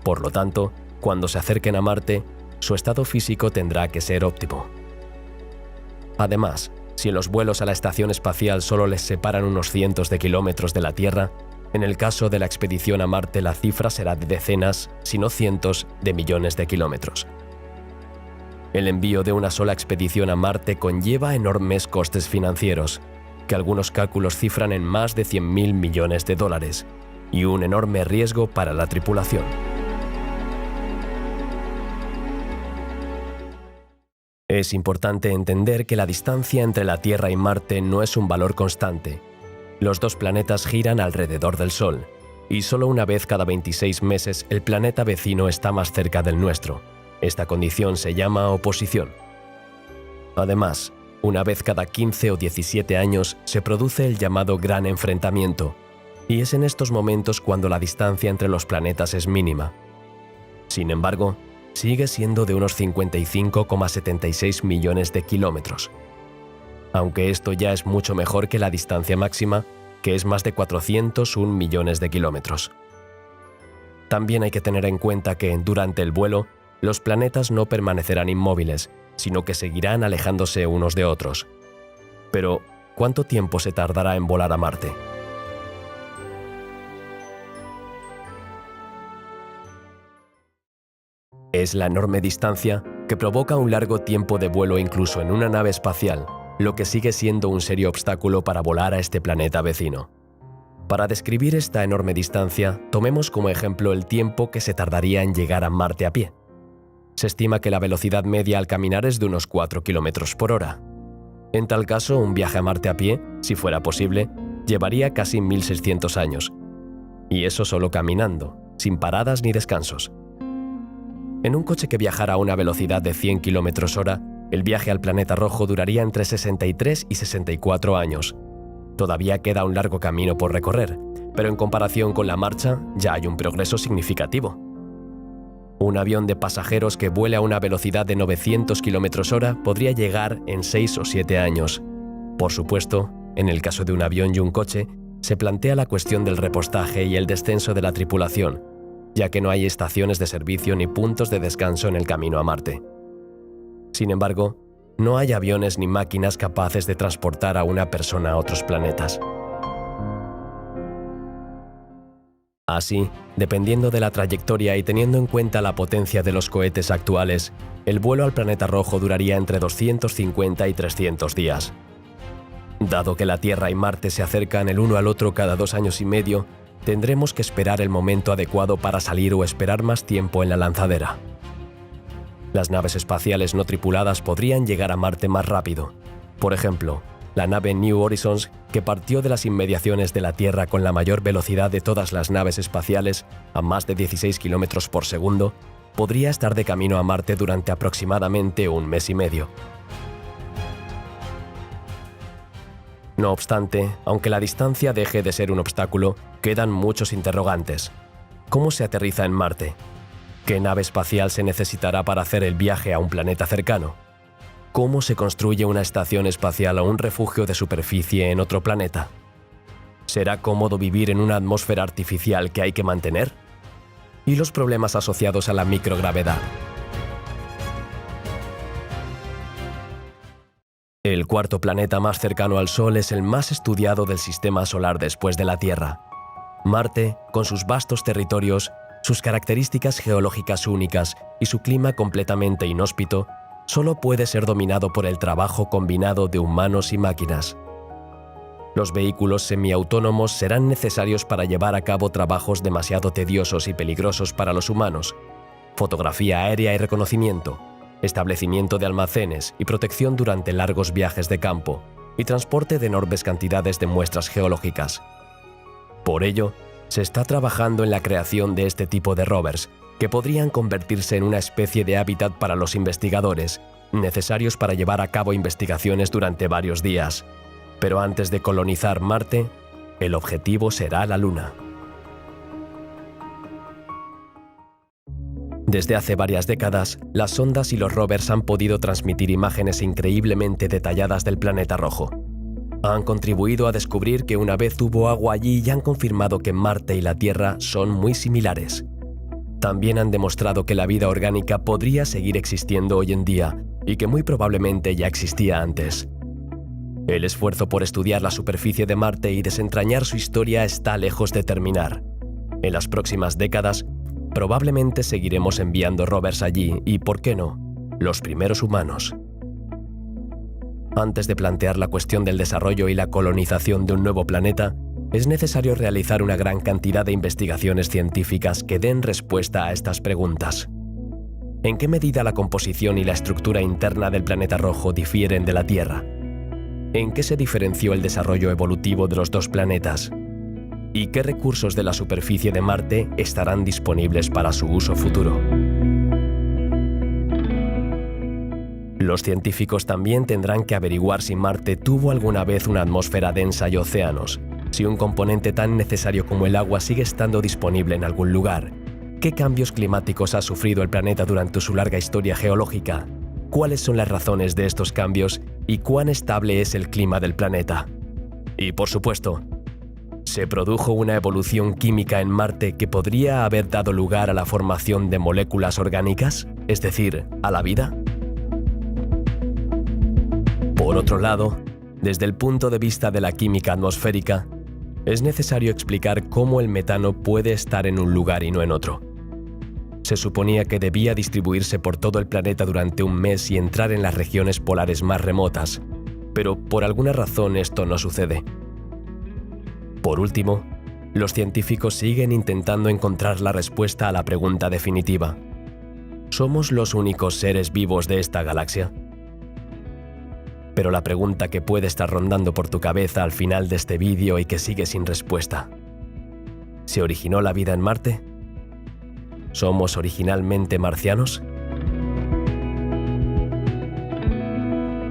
Por lo tanto, cuando se acerquen a Marte, su estado físico tendrá que ser óptimo. Además, si en los vuelos a la estación espacial solo les separan unos cientos de kilómetros de la Tierra, en el caso de la expedición a Marte la cifra será de decenas, si no cientos, de millones de kilómetros. El envío de una sola expedición a Marte conlleva enormes costes financieros, que algunos cálculos cifran en más de 100.000 millones de dólares, y un enorme riesgo para la tripulación. Es importante entender que la distancia entre la Tierra y Marte no es un valor constante. Los dos planetas giran alrededor del Sol, y solo una vez cada 26 meses el planeta vecino está más cerca del nuestro. Esta condición se llama oposición. Además, una vez cada 15 o 17 años se produce el llamado gran enfrentamiento, y es en estos momentos cuando la distancia entre los planetas es mínima. Sin embargo, sigue siendo de unos 55,76 millones de kilómetros. Aunque esto ya es mucho mejor que la distancia máxima, que es más de 401 millones de kilómetros. También hay que tener en cuenta que, durante el vuelo, los planetas no permanecerán inmóviles, sino que seguirán alejándose unos de otros. Pero, ¿cuánto tiempo se tardará en volar a Marte? Es la enorme distancia que provoca un largo tiempo de vuelo incluso en una nave espacial, lo que sigue siendo un serio obstáculo para volar a este planeta vecino. Para describir esta enorme distancia, tomemos como ejemplo el tiempo que se tardaría en llegar a Marte a pie. Se estima que la velocidad media al caminar es de unos 4 km por hora. En tal caso, un viaje a Marte a pie, si fuera posible, llevaría casi 1.600 años. Y eso solo caminando, sin paradas ni descansos. En un coche que viajara a una velocidad de 100 km/h, el viaje al planeta rojo duraría entre 63 y 64 años. Todavía queda un largo camino por recorrer, pero en comparación con la marcha, ya hay un progreso significativo. Un avión de pasajeros que vuele a una velocidad de 900 km/h podría llegar en 6 o 7 años. Por supuesto, en el caso de un avión y un coche, se plantea la cuestión del repostaje y el descenso de la tripulación, ya que no hay estaciones de servicio ni puntos de descanso en el camino a Marte. Sin embargo, no hay aviones ni máquinas capaces de transportar a una persona a otros planetas. Así, dependiendo de la trayectoria y teniendo en cuenta la potencia de los cohetes actuales, el vuelo al planeta rojo duraría entre 250 y 300 días. Dado que la Tierra y Marte se acercan el uno al otro cada 2 años y medio, tendremos que esperar el momento adecuado para salir o esperar más tiempo en la lanzadera. Las naves espaciales no tripuladas podrían llegar a Marte más rápido. Por ejemplo, la nave New Horizons, que partió de las inmediaciones de la Tierra con la mayor velocidad de todas las naves espaciales, a más de 16 km por segundo, podría estar de camino a Marte durante aproximadamente 1 mes y medio. No obstante, aunque la distancia deje de ser un obstáculo, quedan muchos interrogantes. ¿Cómo se aterriza en Marte? ¿Qué nave espacial se necesitará para hacer el viaje a un planeta cercano? ¿Cómo se construye una estación espacial o un refugio de superficie en otro planeta? ¿Será cómodo vivir en una atmósfera artificial que hay que mantener? ¿Y los problemas asociados a la microgravedad? El cuarto planeta más cercano al Sol es el más estudiado del sistema solar después de la Tierra. Marte, con sus vastos territorios, sus características geológicas únicas y su clima completamente inhóspito, solo puede ser dominado por el trabajo combinado de humanos y máquinas. Los vehículos semiautónomos serán necesarios para llevar a cabo trabajos demasiado tediosos y peligrosos para los humanos: fotografía aérea y reconocimiento, establecimiento de almacenes y protección durante largos viajes de campo, y transporte de enormes cantidades de muestras geológicas. Por ello, se está trabajando en la creación de este tipo de rovers, que podrían convertirse en una especie de hábitat para los investigadores, necesarios para llevar a cabo investigaciones durante varios días. Pero antes de colonizar Marte, el objetivo será la Luna. Desde hace varias décadas, las sondas y los rovers han podido transmitir imágenes increíblemente detalladas del planeta rojo. Han contribuido a descubrir que una vez hubo agua allí y han confirmado que Marte y la Tierra son muy similares. También han demostrado que la vida orgánica podría seguir existiendo hoy en día y que muy probablemente ya existía antes. El esfuerzo por estudiar la superficie de Marte y desentrañar su historia está lejos de terminar. En las próximas décadas, probablemente seguiremos enviando rovers allí y, ¿por qué no?, los primeros humanos. Antes de plantear la cuestión del desarrollo y la colonización de un nuevo planeta, es necesario realizar una gran cantidad de investigaciones científicas que den respuesta a estas preguntas. ¿En qué medida la composición y la estructura interna del planeta rojo difieren de la Tierra? ¿En qué se diferenció el desarrollo evolutivo de los dos planetas? ¿Y qué recursos de la superficie de Marte estarán disponibles para su uso futuro? Los científicos también tendrán que averiguar si Marte tuvo alguna vez una atmósfera densa y océanos, si un componente tan necesario como el agua sigue estando disponible en algún lugar, qué cambios climáticos ha sufrido el planeta durante su larga historia geológica, cuáles son las razones de estos cambios y cuán estable es el clima del planeta. Y, por supuesto, ¿se produjo una evolución química en Marte que podría haber dado lugar a la formación de moléculas orgánicas, es decir, a la vida? Por otro lado, desde el punto de vista de la química atmosférica, es necesario explicar cómo el metano puede estar en un lugar y no en otro. Se suponía que debía distribuirse por todo el planeta durante un mes y entrar en las regiones polares más remotas, pero por alguna razón esto no sucede. Por último, los científicos siguen intentando encontrar la respuesta a la pregunta definitiva: ¿somos los únicos seres vivos de esta galaxia? Pero la pregunta que puede estar rondando por tu cabeza al final de este vídeo y que sigue sin respuesta: ¿se originó la vida en Marte? ¿Somos originalmente marcianos?